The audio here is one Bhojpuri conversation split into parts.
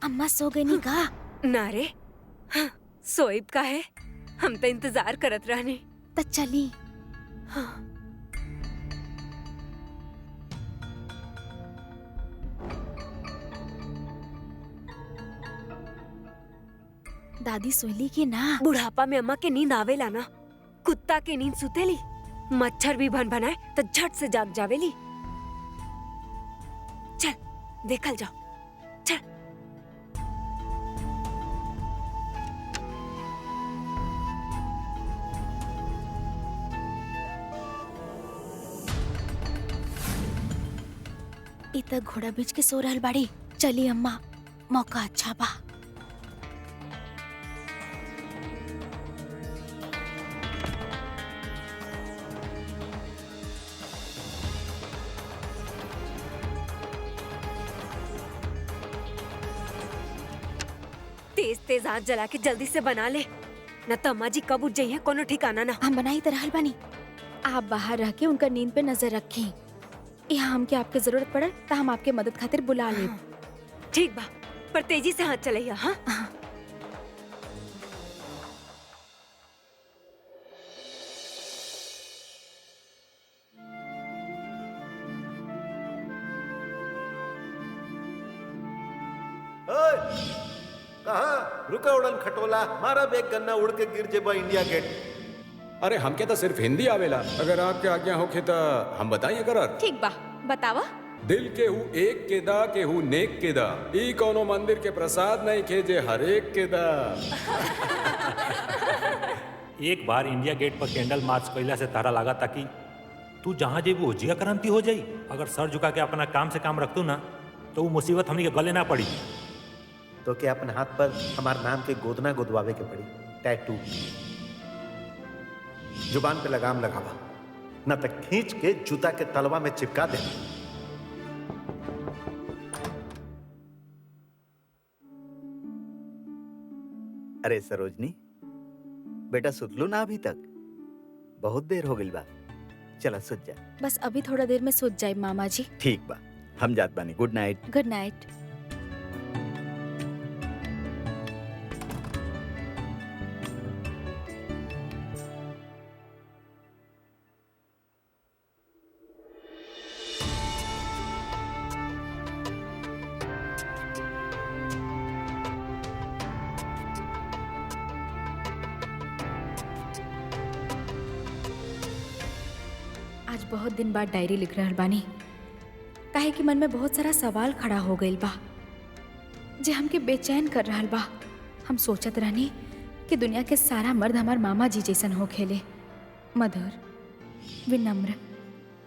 अम्मा सो गई नी का? ना रे, हाँ, सोइब का है। हम तो इंतजार करत रहनी। त चली। हाँ। दादी सोली की ना? बुढ़ापा में अम्मा के नींद आवेला ना। कुत्ता के नींद सुतेली, मच्छर भी भन भनाए तो झट से जाग जावेली। चल देखल जाओ, चल। इत घोड़ा बीच के सो रहल बाड़ी। चली अम्मा, मौका अच्छा बा। तेज तेज आग जला के जल्दी से बना ले, न तो अम्मा जी कब उठ जाइए कोनो ठिकाना ना। हम बनाई तो रहल बानी। आप बाहर रह के उनका नींद पे नजर रखें। यहाँ हमके आपके जरूरत पड़े तो हम आपके मदद खातिर बुला ले। ठीक बा, पर तेजी से हाथ चलैया। हाँ कहाँ रुका उड़न खटोला, मारा बेग गन्ना उड़ के गिर जेबा इंडिया गेट। अरे हमके तो सिर्फ हिंदी आवेला। अगर आपके आज्ञा होखे तो हम बताइए करर। ठीक बा, बतावा। दिल के हु एक के दा के हु नेक के दा, ई कोनो मंदिर के प्रसाद नहीं खेजे हर एक के दा। एक बार इंडिया गेट पर कैंडल मार्च कैला से तारा लगा ताकि तू जहाँ जेबू ओजिया क्रांति हो जाई। अगर सर झुका के अपना काम से काम रखतू ना तो वो मुसीबत हमनी के गले ना पड़ी। तो क्या अपने हाथ पर हमारे नाम के गोदना गोदवावे के पड़ी, टैटू। जुबान पे लगाम लगावा, न तो खींच के जूता के तलवा में चिपका दे। अरे सरोजनी बेटा, सुतलू ना अभी तक? बहुत देर हो गई बा। चला सुत जा। बस अभी थोड़ा देर में सोच जाए मामा जी। ठीक बा, हम जात बानी। Good night. Good night. आज बहुत दिन बाद डायरी लिख रहल बानी, काहे कि मन में बहुत सारा सवाल खड़ा हो गइल बा जे हमके बेचैन कर रहल बा। हम सोचत रहनी कि दुनिया के सारा मर्द हमार मामा जी जैसन हो खेले, मधुर, विनम्र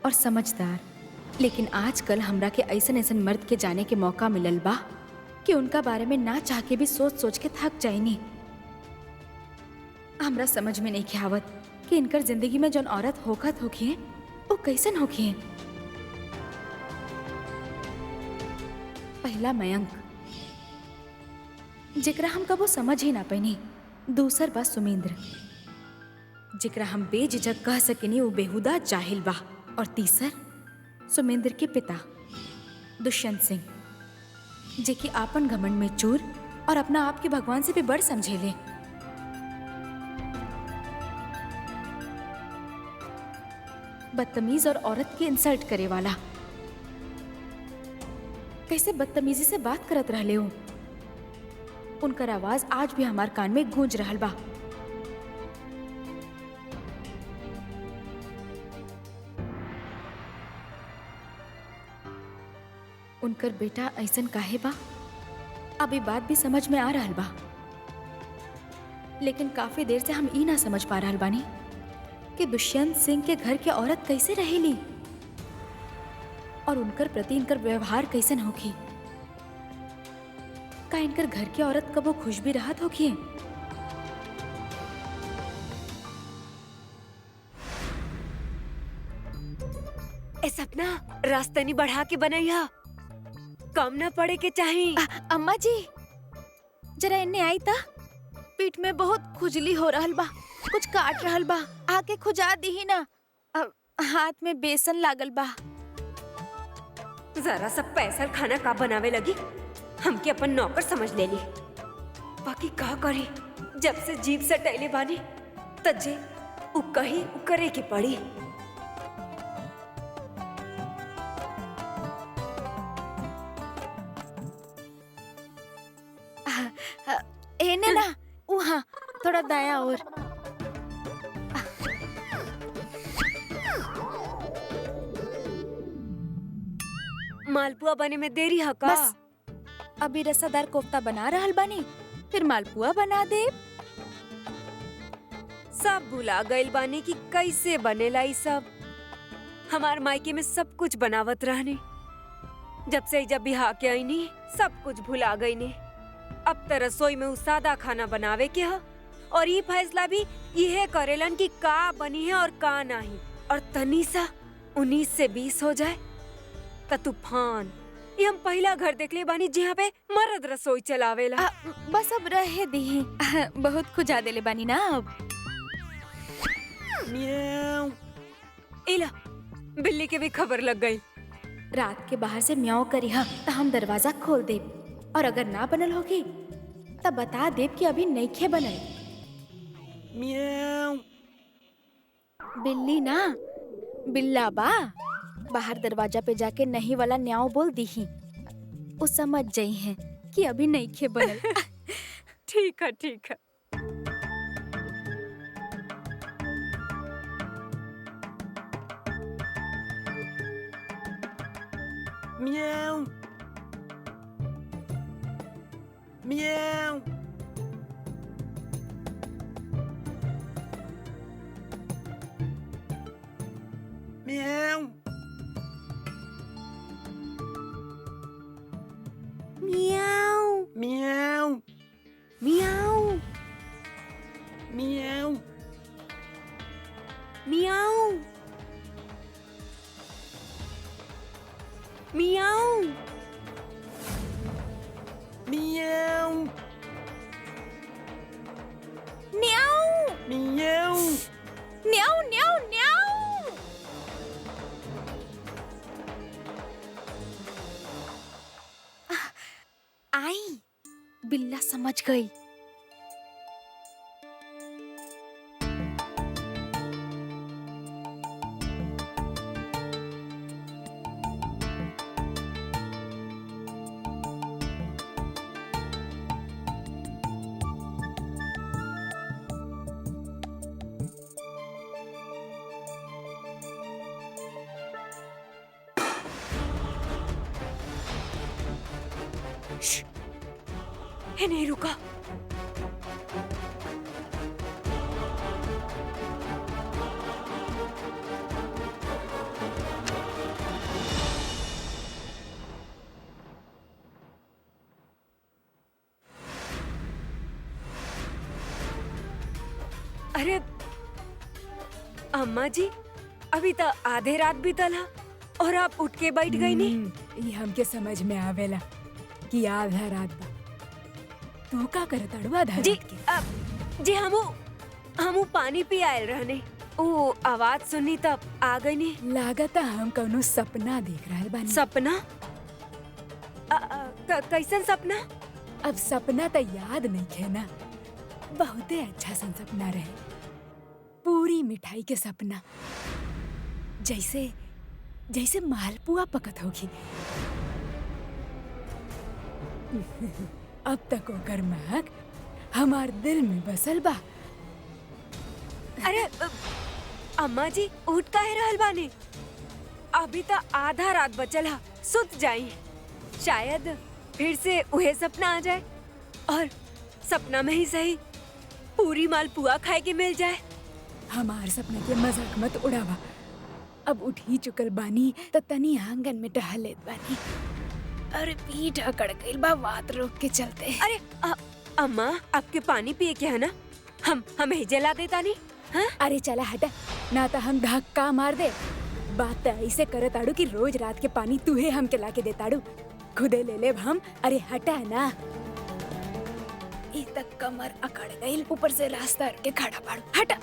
और समझदार। लेकिन आजकल हमरा के ऐसन ऐसन मर्द के जाने के मौका मिलल बा कि उनका बारे में ना चाह के भी सोच सोच के थक जाइनी। हमरा समझ में नहीं आवत कि इनकर जिंदगी में जौन औरत होखत होखिए वो कैसन होखिए। पहला मयंक, जेकरा हम कबो समझ ही ना पैनी। दूसर बा सुमेंद्र, जेकरा हम बेझिझक कह सकिनी वो बेहुदा जाहिल बा। और तीसर सुमेंद्र के पिता दुष्यंत सिंह, जे कि आपन घमंड में चूर और अपना आप के भगवान से भी बड़ समझेले। बदतमीज और औरत की इंसल्ट करे वाला। कैसे बदतमीजी से बात करत रहले हो। उनकर आवाज आज भी हमार कान में गूंज रहल बा। उनकर बेटा ऐसन काहे बा, अभी बात भी समझ में आ रहल बा। लेकिन काफी देर से हम ई ना समझ पा रहल बानी कि दुष्यंत सिंह के घर के औरत कैसे रहेली और उनकर प्रति इनकर व्यवहार कैसन होखी। का इनकर घर की औरत कबो खुश भी रहत होखी। ए सपना, रास्ता नहीं बढ़ा के बनैया, कम ना पड़े के चाहिए। अम्मा जी जरा इन्ने आई ता, पीठ में बहुत खुजली हो रहल बा, कुछ काट रहल बा, आके खुजा दी ही ना। हाथ में बेसन लागल बा। जरा सा पैसा खाना का बनावे लगी, हमके अपन नौकर समझ लेली। बाकी का करी, जब से जीप से टैले बानी तजे उ कही उ करे के पड़ी। एने ना वहाँ थोड़ा दाया और मालपुआ बने में देरी है का? बस अभी रसादार कोफ्ता बना रहल बानी, फिर मालपुआ बना दे। सब भुला गइल बानी कि कैसे बनेला ई सब। हमार मायके में सब कुछ बनावत रहनी, जब से जब बिहा के आईनी सब कुछ भुला गईनी। अब त रसोई में उ सादा खाना बनावे के ह, और ये फैसला भी यह करेलन कि का बनी है और का नहीं। और तनी सा 19 से 20 हो जाए त तूफान। ये हम पहला घर देखले बानी जहाँ पे मर्द रसोई चलावेला। बस अब रहे दी, बहुत खुजा देले बानी ना अब। इला बिल्ली के भी खबर लग गई। रात के बाहर से म्याऊ करी हा त हम दरवाजा खोल देब, और अगर ना बनल होगी तब बता देब कि अभी नइखे बनल। बिल्ली ना बिल्ला बा। बाहर दरवाजा पे जाके नहीं वाला न्याऊ बोल दी ही, वो समझ जाई हैं कि अभी नइखे बनल। ठीक है ठीक है। Meow. Meow. Meow. Meow. Meow. Meow. Meow. Meow. Meow. Meow. न्याऊ Meow. न्याऊ न्याऊ न्याऊ। आई बिल्ला समझ गई। हे नहीं रुका। अरे अम्मा जी, अभी तो आधे रात बीतल है और आप उठ के बैठ गई नहीं। ये हमके समझ में आवेला कि आधा रात बा। तू का करत अड़वा आधा जी रात के? जी हमू पानी पी आयल रहने, वो आवाज सुनी तब आ गई नहीं। लागता हम कौनो सपना देख रहल बानी। सपना? कैसन सपना? अब सपना तो याद नहीं खे ना। बहुते अच्छा सन सपना रहे, पूरी मिठाई के सपना, जैसे जैसे मालपुआ पकत होगी। अब तक ओकर महक हमार दिल में बसल बा। अरे अम्मा जी, उठ काहे रहल बानी? अभी तो आधा रात बचल है, सुत जाई। शायद फिर से उहे सपना आ जाए और सपना में ही सही पूरी मालपुआ खाए के मिल जाए। हमार सपने के मजाक मत उड़ावा। अब उठ ही चुकल बानी त तनी आंगन में टहल लेत बानी। अरे पीठ अकड़ गइल बा बात रोक के चलते। अरे अम्मा, आपके पानी पिए के है ना? हम ही जला देता नहीं। हाँ? अरे चला हटा, ना तो हम धक्का मार दे। बात तो ऐसे करत आड़ू कि रोज रात के पानी तूहे हमके लाके देताड़ू, खुदे ले लेब हम। अरे हटा ना। एक तक कमर अकड़ गइल, ऊपर से रास्ता के खड़ा पाड़ू। हटा।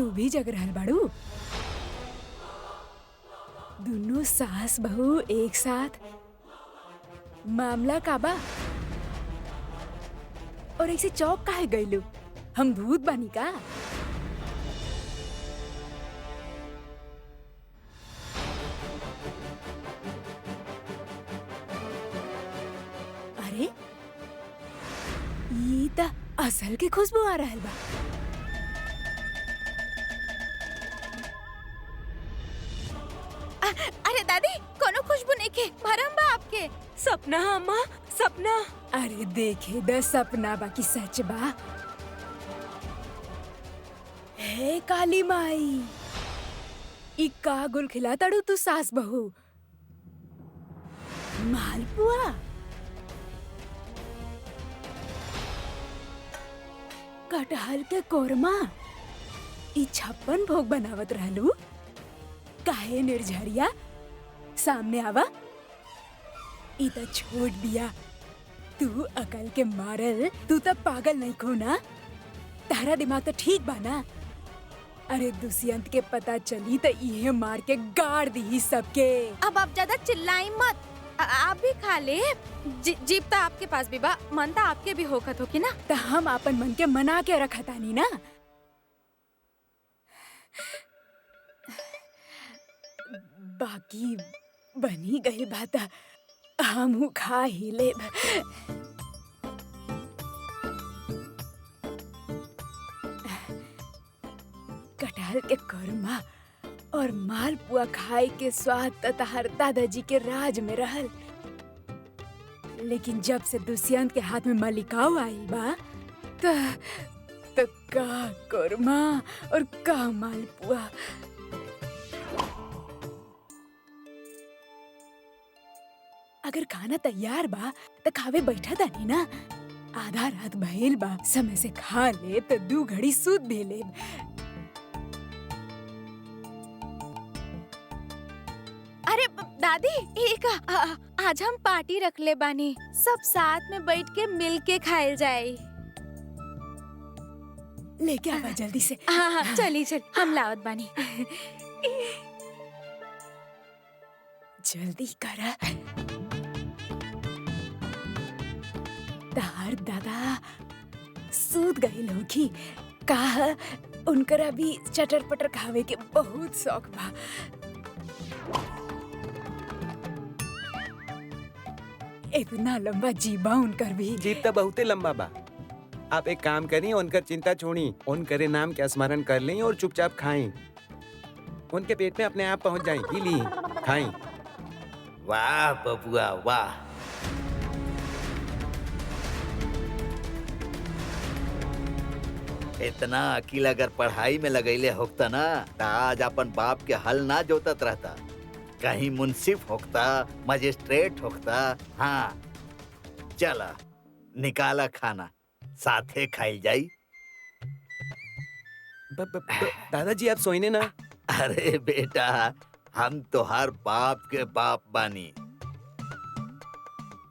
तू भी जग रहल बाड़ू? दोनों सास बहू एक साथ, मामला काबा? और ऐसे चौक काहे गइलू? हम भूत बानी का? अरे ई त असल के खुशबू आ रहल बा। अरे दादी, कोनो खुशबू नइखे, भरम बा आपके। सपना अम्मा, सपना। अरे देखे द सपना बाकी सच बा। हे काली माई, ई का गुल खिला ताड़ू तू सास बहू? मालपुआ? कटहल के कोरमा? ई 56 भोग बनावत रहलू? काहे निर्झरिया? सामने आवा। ई त छोड़ दिया। तू अकल के मारल, तू त पागल नहीं खो ना? तारा दिमाग तो ठीक बा ना? अरे दुष्यंत के पता चली त इहे मार के गाड़ दी सबके। अब आप ज्यादा चिल्लाई मत। आप भी खा ले। जीप तो आपके पास भी बा, मन तो आपके भी होखत होकी ना। त हम अपन मन के मना के रखा तानी ना। बाकी बनी गई बात हम खा ही ले। कटहल के कोरमा और मालपुआ खाए के स्वाद ततहर दादाजी के राज में रहल। लेकिन जब से दुष्यंत के हाथ में मलिकाओ आई बा त का कोरमा और का मालपुआ। अगर खाना तैयार बा त खावे बैठा तानी ना। आधा रात भइल बा, समय से खा ले त 2 घड़ी सूत भी ले। अरे दादी, एक आज हम पार्टी रख ले बानी, सब साथ में बैठ के मिल के खाए जाए। लेके आवा जल्दी से। हाँ, चली चल, हम लावत बानी। जल्दी करा। तार दादा सूत गए होगी का? उनकरा भी चटर पटर खावे के बहुत शौक बा। इतना लंबा जीबा उनकर भी। जीप तो बहुते लंबा बा। आप एक काम करी, उनकर चिंता छोड़ी, उनकरे नाम के स्मरण कर लें और चुपचाप खाएं। उनके पेट में अपने आप पहुंच जाए। ली खाएं। वाह बबुआ वाह। इतना अकील अगर पढ़ाई में लगैले होता ना त आज अपन बाप के हल ना जोतत रहता। कहीं मुंसिफ होता, मजिस्ट्रेट होता। हाँ चला निकाला खाना, साथे खाई जाई। दादाजी आप सोइने ना। अरे बेटा, हम तोहार बाप के बाप बानी।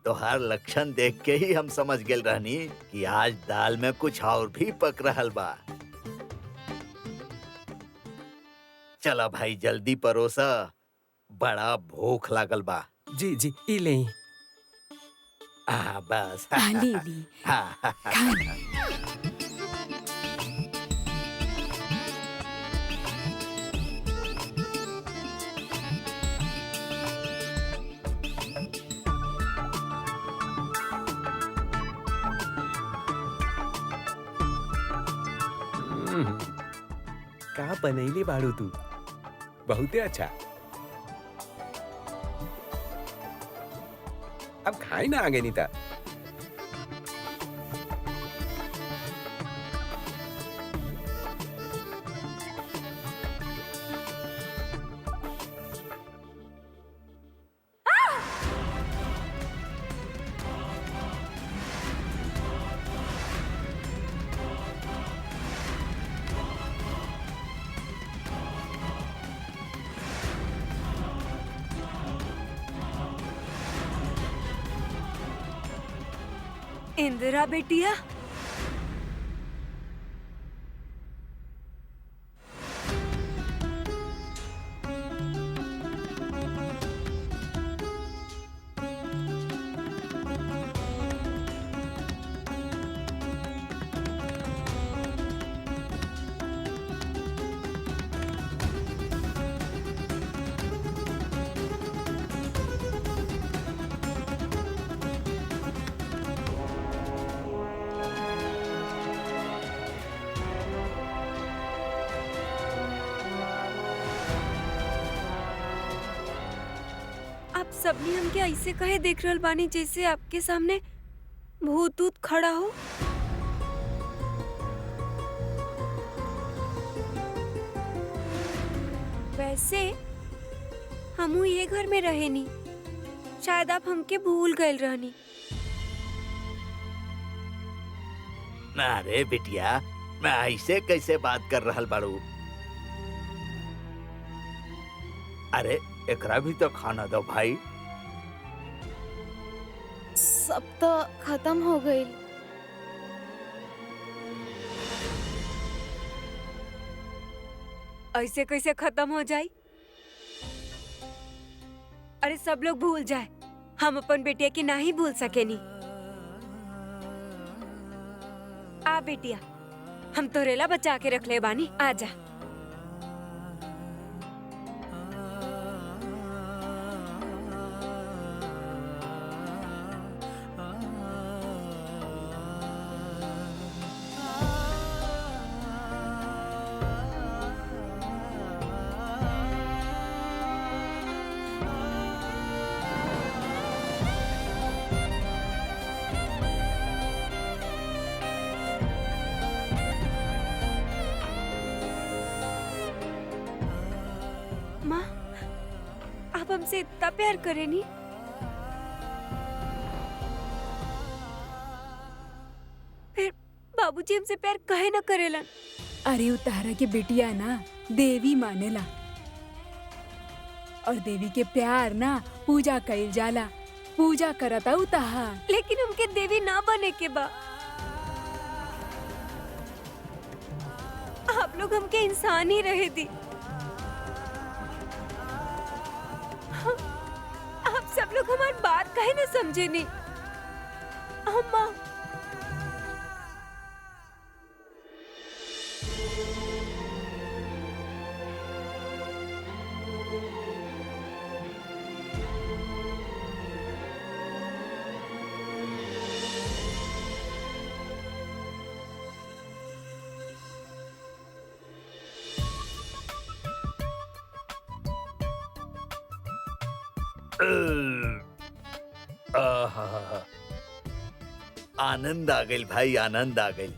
तोहार लक्षण देख के ही हम समझ गेल रहनी कि आज दाल में कुछ और भी पक रहल बा। चला भाई जल्दी परोसा, बड़ा भूख लागल बा। जी जी ई ले। बस ली ली हाँ। का बनैली बाड़ू तू? बहुते अच्छा। अब खाई ना आगे नीता। इंदिरा बेटिया, सबनी हमके ऐसे कहे देख रहल बानी जैसे आपके सामने भूत ऊत खड़ा हो। वैसे हमू ये घर में रहे नी, शायद आप हमके भूल गए रहनी। ना रे बिटिया, मैं ऐसे कैसे बात कर रहल बाड़ू? अरे एकरा भी तो खाना दो भाई। सब तो खत्म हो गई। ऐसे कैसे खत्म हो जाई? अरे सब लोग भूल जाए, हम अपन बेटिया की नहीं भूल सकेनी। आ बेटिया, हम तोरेला बचा के रख ले बानी, आजा। माँ, आप हमसे इतना प्यार करेनी? फिर बाबूजी हमसे प्यार कहे न करेलन? अरे उतारा के बिटिया ना देवी मानेला, और देवी के प्यार ना पूजा कइल जाला। पूजा करता उताहा। लेकिन हमके देवी ना बने के बा। आप लोग हमके इंसान ही रहे दी। आप सब लोग हमारी बात काहे न समझे नहीं? अम्मा, आहा, आनंद आ गई भाई, आनंद आ गई।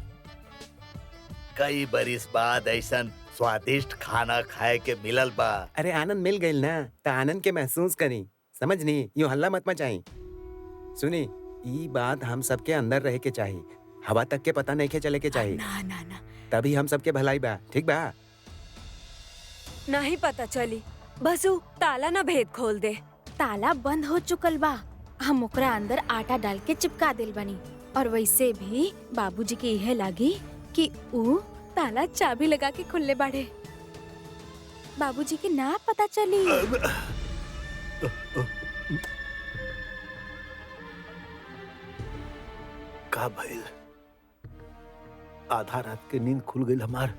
कई बरिस बाद ऐसन स्वादिष्ट खाना खाए के मिलल बा। अरे आनंद मिल गई ना, तो आनंद के महसूस करी, समझनी? यूं हल्ला मत मचाई। सुनी, ई बात हम सबके अंदर रहे के चाहिए, हवा तक के पता नहीं के चले के चाहिए। ना ना ना, तभी हम सबके भलाई बा, ठीक बा? नहीं पता चली। बसु ताला ना भेद खोल दे। ताला बंद हो चुकल बा, हम ओकरा अंदर आटा डाल के चिपका दिल बनी। और वैसे भी बाबूजी के यह लागी कि ऊ ताला चाबी लगा के खुले बाड़े। बाबूजी के ना पता चली। का भइल? आधा रात के नींद खुल गई हमार।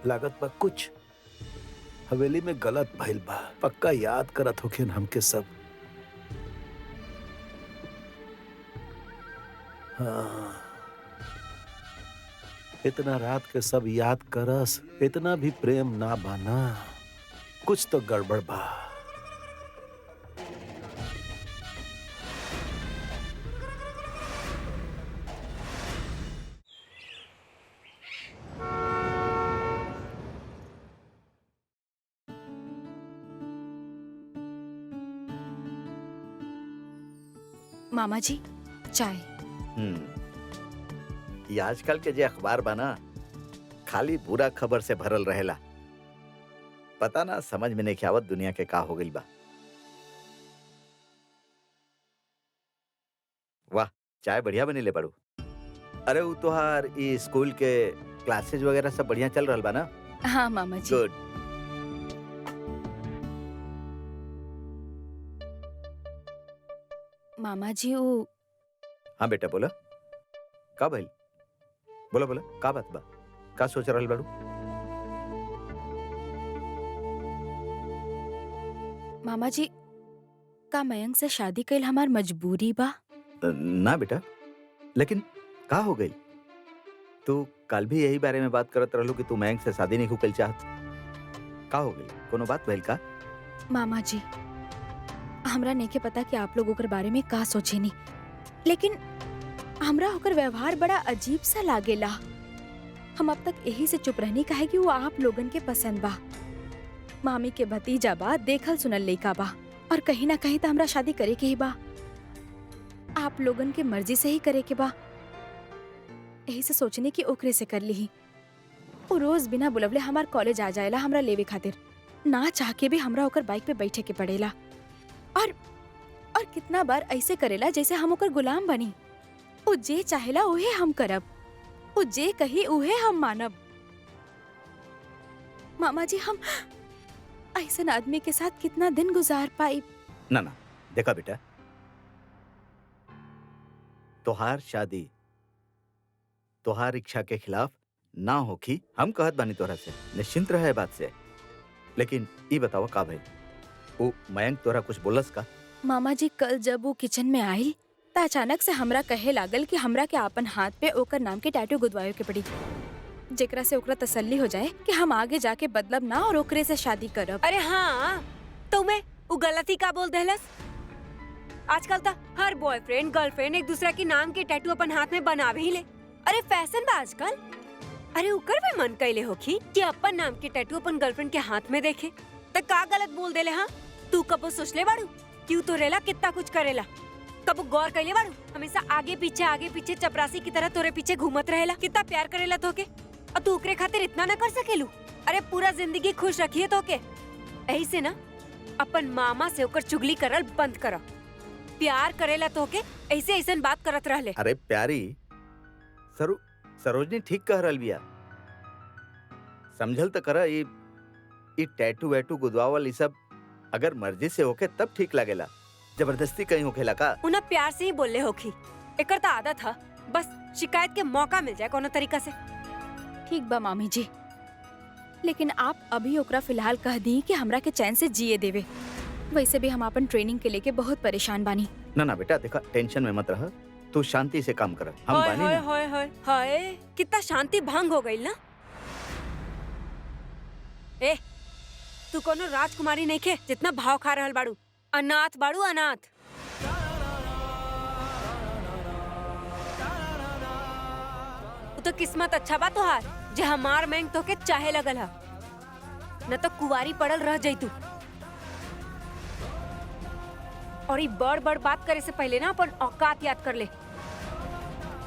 लागत बा कुछ हवेली में गलत भइल बा। पक्का याद करत होखिन हमके सब। हाँ, इतना रात के सब याद करस, इतना भी प्रेम ना बाना। कुछ तो गड़बड़ बा। मामा जी, चाय। ये आजकल के जे अखबार बना खाली बुरा खबर से भरल रहेला। पता ना समझ में नहीं आवत दुनिया के का हो गइल बा। वाह, चाय बढ़िया बनी ले बड़ू। अरे वो तोहार ई स्कूल के क्लासेज वगैरह सब बढ़िया चल रहल बा ना? हाँ मामा जी। गुड। मामा जी वो हाँ बेटा, बोला का भइल? बोला बोला, का बात बा? का सोच रहल बाड़ू? मामा जी, का मयंक से शादी कइल हमार मजबूरी बा? ना बेटा, लेकिन का हो गई? तू कल भी यही बारे में बात करत रहलू कि तू मयंक से शादी नहीं कइल चाहत। का हो गई? कोनो बात भइल का? मामा जी, हमरा नहीं के पता कि आप लोग ओकर बारे में का सोचेनी, लेकिन हमरा ओकर व्यवहार बड़ा अजीब सा लागेला। हम अब तक यही से चुप रहनी काहे कि वो आप लोगन के पसंद बा। मामी के भतीजा बा, देखल सुनल लइका बा, और कहीं ना कहीं तो हमरा शादी करे के ही बा। आप लोगन के मर्जी से ही करे के बा। यही से सोचने की ओकरे से कर ली। वो रोज बिना बुलवले हमार कॉलेज आ जाएला हमरा लेवे खातिर। ना चाह के भी हमरा ओकर बाइक पे बैठे के पड़ेला, और कितना बार ऐसे करेला जैसे हम ओकर गुलाम बनी। वो जे चाहेला उहे हम करब, वो जे कही उहे हम मानब। मामा जी, हम ऐसन आदमी के साथ कितना दिन गुजार पाई? ना ना, देखा बेटा, तोहार शादी तोहार इच्छा के खिलाफ ना होखी। हम कहत बानी तोरा से, निश्चिंत रहे बात से। लेकिन ई बतावा का भाई, वो मयंक तोरा कुछ बोलस का? मामा जी, कल जब वो किचन में आई त अचानक से हमरा कहे लागल कि हमरा के अपन हाथ पे ओकर नाम के टैटू गुदवावे के पड़ी, जेकरा से ओकरा तसल्ली हो जाए कि हम आगे जाके बदलब ना और ओकरे से शादी करब। अरे हाँ, तुम्हें वो गलती का बोल देहलस? आजकल तो हर बॉयफ्रेंड गर्लफ्रेंड एक दूसरे के नाम के टैटू अपन हाथ में बनावे ही ले। अरे फैशन बा आजकल। अरे उकर भी मन कैले होखी कि अपन नाम के टैटू अपन गर्लफ्रेंड के हाथ में देखे, तो का गलत बोल देले? हाँ, तू कबो सोचले बाड़ू क्यों तो रेला कितना कुछ करेला? कबो गौर कैले बाड़ू? हमेशा आगे पीछे चपरासी की तरह तोरे पीछे घूमत रहेला। कितना प्यार करेला तोके, और तू ओकरे खातिर इतना ना कर सकेलू? अरे पूरा जिंदगी खुश रखिए तोके। यही से ना अपन मामा से ओकर चुगली करल बंद करा। प्यार करेला तोके, ऐसे ऐसन बात करत रहले। अरे प्यारी, सरोजनी ठीक कह रहल बिया। समझल तो करा, ई टैटू वैटू गुदवावल ई सब अगर मर्जी से होके तब ठीक लगेला, जबरदस्ती कहीं होखेला का? उन्हें प्यार से ही बोले होखी। एकर तो आदत है, बस शिकायत के मौका मिल जाए कोनो तरीका से। ठीक बा मामी जी, लेकिन आप अभी ओकरा फिलहाल कह दी कि हमरा के चैन से जिए देवे। वैसे भी हम अपन ट्रेनिंग के लेके बहुत परेशान बानी। ना ना बेटा, देखा टेंशन में मत रह, तू शांति से काम कर। हम हाय बानी हाय ना। हाय हाय हाय, कितना शांति भंग हो गई ना। ए, तू कोनो राजकुमारी नहीं खे जितना भाव खा रहल बाड़ू। अनाथ बाड़ू, अनाथ। तो किस्मत अच्छा बा तोहार जे हमार मैंग तो के चाहे लगल है, न तो कुवारी पड़ल रह जैतू। और ये बड़ बड़ बात करे से पहले ना अपन औकात याद कर ले।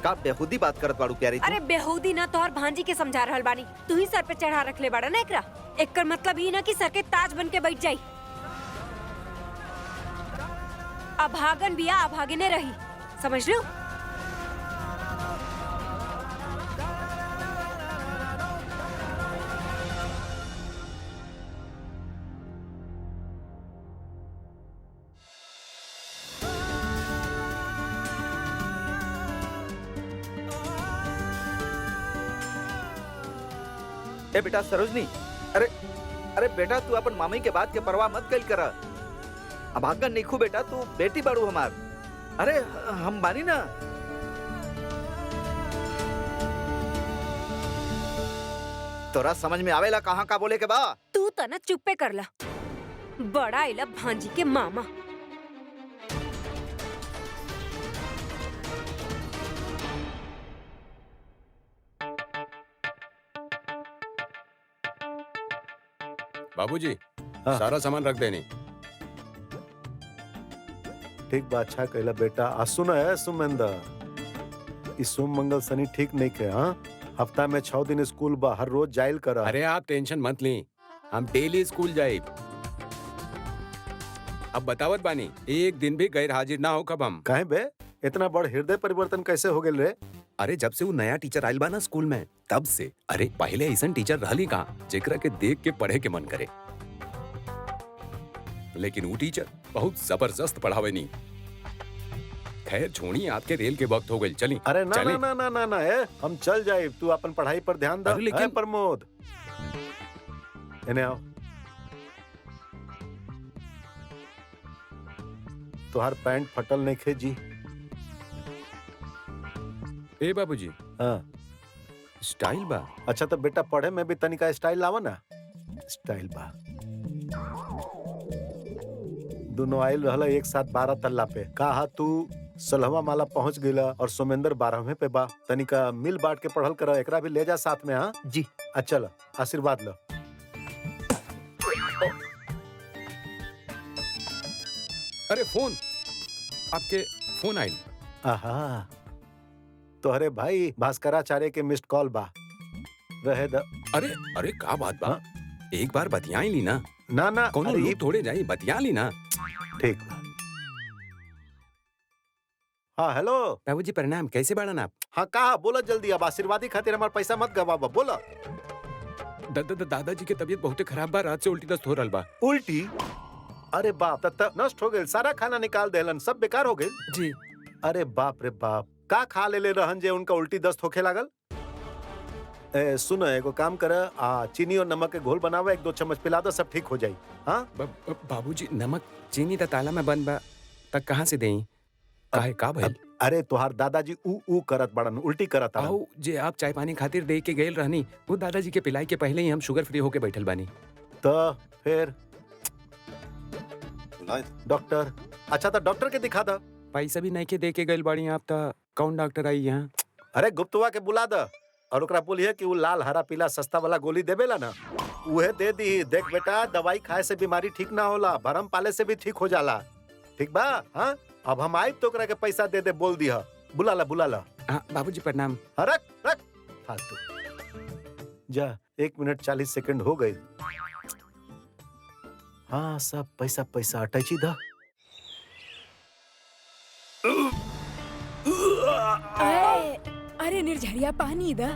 का बेहुदी बात करत बाड़ू प्यारी तू? अरे बेहुदी ना तोहर भांजी के समझा रहल बानी। तू ही सर पे चढ़ा रख ले बाड़ा ना एकरा। एकर मतलब ही ना कि सर के ताज बन के बैठ जाई। अभागन बिया अभागिने रही, समझ लो? ए बेटा सरोजनी, अरे बेटा, तू अपन मामी के बात के परवाह मत कइल कर। अभागन नहीं खू बेटा, तू बेटी बाड़ू हमार। अरे हम बानी ना। तोरा समझ में आवेला कहाँ का बोले के बा? तू त ना चुप्पे करला। बड़ा इला भांजी के मामा। बाबूजी, हाँ। सारा सामान रख देनी। ठीक बा, अच्छा कहला बेटा। आ सुन है सुमेंद्र, इस सोम मंगल शनि ठीक नहीं के। हाँ, हफ्ता में 6 दिन स्कूल बा, हर रोज जाइल कर। अरे आप टेंशन मत ली, हम डेली स्कूल जाए। अब बतावत बानी, एक दिन भी गैर हाजिर ना हो कब हम। काहे बे, इतना बड़ हृदय परिवर्तन कैसे हो गेल रे? अरे जब से वो नया टीचर आइल बा ना स्कूल में, तब से। अरे पहले ऐसा टीचर रहली कहाँ जेकरा के देख के पढ़े के मन करे, लेकिन वो टीचर बहुत जबरदस्त पढ़ावे नहीं। खैर छोड़ी, आपके रेल के वक्त हो गई, चली। अरे ना चले। ना ना ना ना ए, हम चल जाए। तू अपन पढ़ाई पर ध्यान दे। अरे लेकिन- प्रमोद, इन्हें आओ। तुहार पैंट फटल नहीं खे जी। ए बाबूजी, हाँ, स्टाइल बा। अच्छा तो बेटा पढ़े में भी तनिका स्टाइल लावा ना। स्टाइल बा। दोनों आयल रहला एक साथ 12 तल्ला पे। कहा तू 16वां माला पहुंच गईला और सोमेंद्र 12वें पे बा। तनिका मिल बांट के पढ़ल कर, एकरा भी ले जा साथ में। हाँ जी। चल आशीर्वाद लो। अरे फोन, आपके फोन आयल। आहा, तोहरे भाई भास्कराचार्य के मिस्ड कॉल बा। रहे द। अरे अरे का बात बा? हाँ? एक बार बतियाई ली ना। ना ना कोनो अरे लोग थोड़े जाई, बतिया ली ना। ठीक बा। हाँ हेलो। बाबूजी प्रणाम, कैसे बाड़न आप? हाँ कहा बोला जल्दी, अब आशीर्वादी खातिर हमार पैसा मत गवाबा। बोला। दादाजी के तबीयत बहुत खराब बा, रात से उल्टी दस्त हो रहल बा। उल्टी? अरे बाप, तब नष्ट हो गए, सारा खाना निकाल देलन, सब बेकार हो गए। जी। अरे बाप रे बाप, का खा ले रहन जे उनका उल्टी दस्त होखे लागल? सुनो एगो काम कर, चीनी और नमक के घोल बनावा, 1-2 चम्मच पिला दो, सब ठीक हो जाई। हाँ बाबूजी नमक चीनी त ताला में बंद बा, तक कहाँ से देई? काहे का भइल? अरे तोहार दादाजी ऊ करत बड़न, उल्टी करत आओ जे आप चाय पानी खातिर दे के गेल रहनी, वो दादाजी के पिलाई के पहले ही हम शुगर फ्री होके बैठल बानी। तो फिर डॉक्टर? अच्छा तो डॉक्टर के दिखा दा। पैसा भी नहीं के दे के गइल बाड़ी आप, त कौन डॉक्टर आई यहाँ? अरे गुप्तवा के बुला दा और ओकरा बोलिए कि वो लाल हरा पीला सस्ता वाला गोली देवेला ना, उहे दे दी। देख बेटा, दवाई खाए से बीमारी ठीक ना होला, भरम पाले से भी ठीक हो जाला। ठीक बा? हाँ अब हम आए तो ओकरा के पैसा दे दे, बोल दिया। बुला ला। हाँ बाबूजी प्रणाम। रख फालतू। जा 1 मिनट 40 सेकंड हो गए। हाँ सब पैसा अटैची दा। अरे निर्झरिया पानी दा।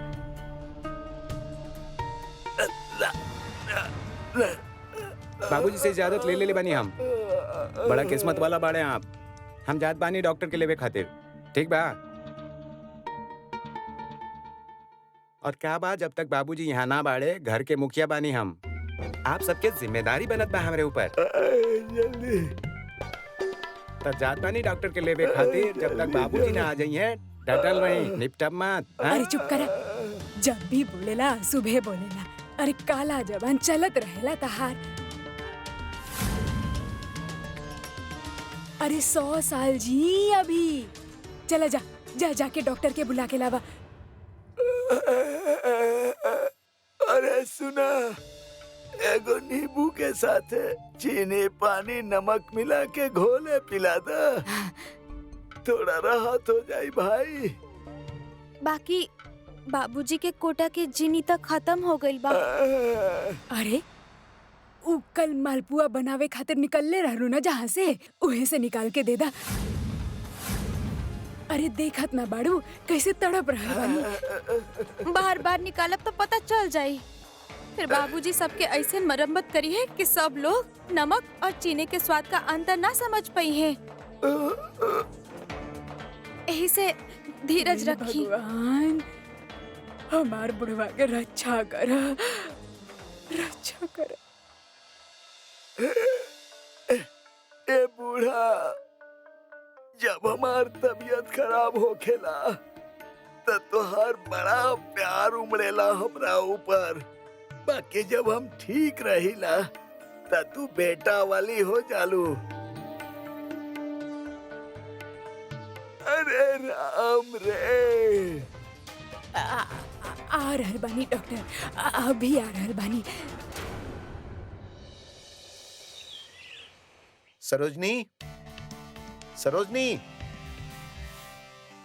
बाबूजी से इजाजत ले ले बानी हम। बड़ा किस्मत वाला बाड़े आप। हम जात बानी डॉक्टर के लेवे खातिर। ठीक बा? और क्या बा, जब तक बाबूजी यहाँ ना बाड़े, घर के मुखिया बानी हम। आप सबके जिम्मेदारी बनत बा हमारे ऊपर। तो जात बानी डॉक्टर के लेवे खातिर, जब तक बाबूजी ना आ जाइए डटल रही, निपटब मत। हाँ? अरे चुप कर, जब भी बोलेला सुबह बोलेला। अरे काला जबान चलत रहेला तहार। अरे 100 साल जी अभी। चला जाके डॉक्टर के बुला के लावा। अरे सुना, एगो नींबू के साथ चीनी पानी नमक मिला के घोले पिला दा, थोड़ा राहत हो जाई भाई। बाकी बाबूजी के कोटा के चीनी तक खत्म हो गई बा। अरे उ कल मालपुआ बनावे खातिर निकलले रहलू ना जहाँ से, उहे से निकाल के दे दा। अरे देखत ना बाड़ू कैसे तड़प रहल बानी। बार निकालब तो पता चल जाई, फिर बाबूजी सबके ऐसे मरम्मत करी है कि सब लोग नमक और चीनी के स्वाद का अंतर ना समझ पाई है। यही से धीरज रखी। भगवान हमार बुढ़वा के रक्षा कर। ए बूढ़ा, जब हमार तबीयत खराब होखेला त तोहार बड़ा प्यार उमड़ेला हमरा ऊपर। बाकी जब हम ठीक रहिला त तू बेटा वाली हो जालू। अरे राम रे। आ रहल बानी डॉक्टर, अभी आ रहल बानी। सरोजनी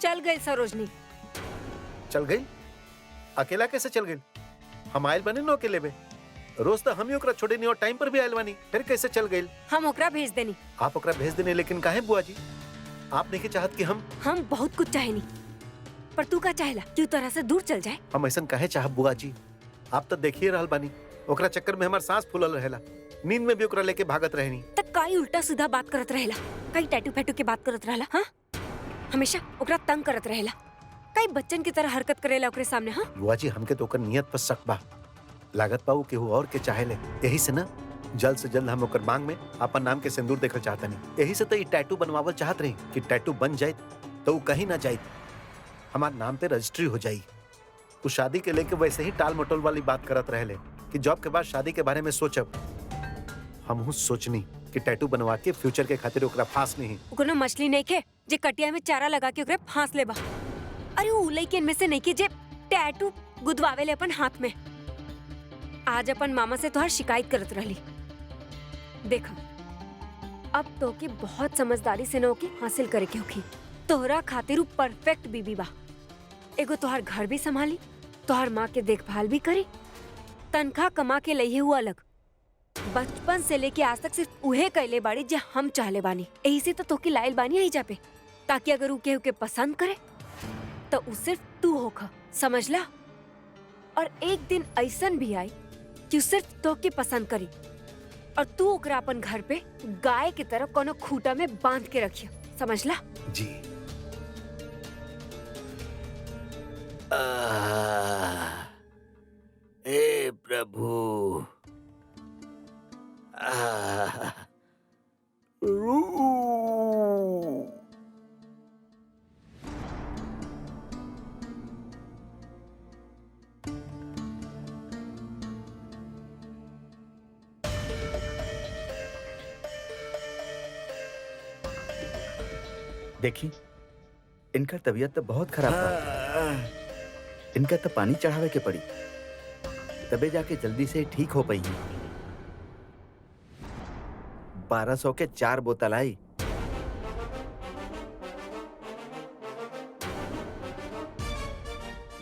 चल गई सरोजनी। चल गई? अकेला कैसे चल गई? हम आयल बने नो अकेले में, रोज तो हम ही ओकरा छोड़े नहीं और टाइम पर भी आयल बानी, फिर कैसे चल गई? हम ओकरा भेज देनी। आप ओकरा भेज देने, लेकिन काहे बुआ जी? आप नहीं के चाहत कि हम बहुत कुछ चाहेनी, पर तू का चाहेला क्यों तरह से दूर चल जाए? हम ऐसा काहे चाहब बुआ जी? आप तो देखिए रहल बानी, ओकरा चक्कर में हमार सांस फूलल रहेला, नींद में भी ओकरा लेके भागत रहनी। तक काई उल्टा सीधा बात करत रहेला, कई टैटू फैटू के बात करत रहेला। हाँ, हमेशा ओकरा तंग करत रहेला, कई बच्चन की तरह हरकत करेला ओकरे सामने। हाँ बुआ जी, हमके तो ओकर नियत पर शक बा, लागत पाऊ केहू और के चाहेले, यही से ना जल्द से जल्द हम ओकर मांग में अपन नाम के सिंदूर देखल चाहता नहीं। यही से तो ये टैटू बनवावल चाहत रही कि टैटू बन जाए तो वो कहीं ना जाए, हमार नाम पे रजिस्ट्री हो जाई। वो शादी के लेके वैसे ही टाल मटोल वाली बात करत रहले कि जॉब के बाद शादी के बारे में सोचब। हम सोचनी कि टैटू बनवा के फ्यूचर के खातिर ओकरा फांस नहीं। कोनो मछली नहीं खे जे कटिया में चारा लगा के ओकरे फांस लेबा। अरे उ लइकन में से नहीं के जे टैटू गुदवावे ले अपन हाथ में। आज अपन मामा से तोहर शिकायत करत रहली। देखा अब तो के बहुत समझदारी से न होके हासिल करे के होखी। तोहरा खातिर उ परफेक्ट बीबी बा। एगो तोहर घर भी संभाली, तोहर माँ के देखभाल भी करी, तनख्वाह कमा के लइहे हुआ अलग। बचपन से लेके आज तक सिर्फ उहे कैले बाड़ी जे हम चाहले बानी। यही से तो तोके लाइल बानी आई जापे, ताकि अगर उ केहू के पसंद करे तो उ सिर्फ तू होखा, समझला? और एक दिन ऐसन भी आई कि उ सिर्फ तोके पसंद करी और तू ओकरा अपन घर पे गाय की तरह कोनो खूटा में बांध के रखिया, समझला? जी। हे प्रभु, देखी इनका तबीयत तो बहुत खराब है। इनका तो पानी चढ़ावे के पड़ी, तबे जाके जल्दी से ठीक हो पाई। 1200 के 4 बोतल आई।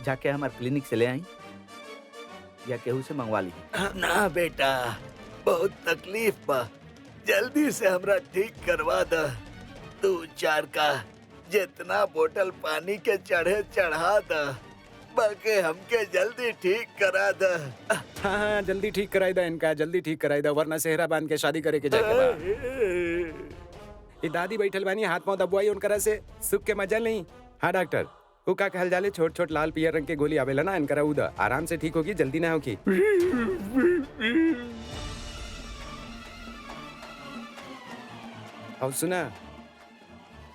जाके हमारे क्लिनिक से ले आई या केहू से मंगवा ली। ना बेटा, बहुत तकलीफ बा, जल्दी से हमरा ठीक करवा द। 2-4 का जितना बोतल पानी के चढ़े चढ़ा द, बाकी हमके जल्दी ठीक करा द। हाँ, जल्दी ठीक कराई दा इनका, जल्दी ठीक कराई दा, वरना सेहरा बांध के शादी करे के जाके बा। ये दादी बैठल बानी, हाथ पांव दबवाई उनकरा से, सुख के मजा नहीं। हाँ डॉक्टर, वो का कहल जाले, छोट छोट लाल पियर रंग के गोली आवेला ना, इनकरा उदा आराम से ठीक होगी, जल्दी ना होगी। और सुना,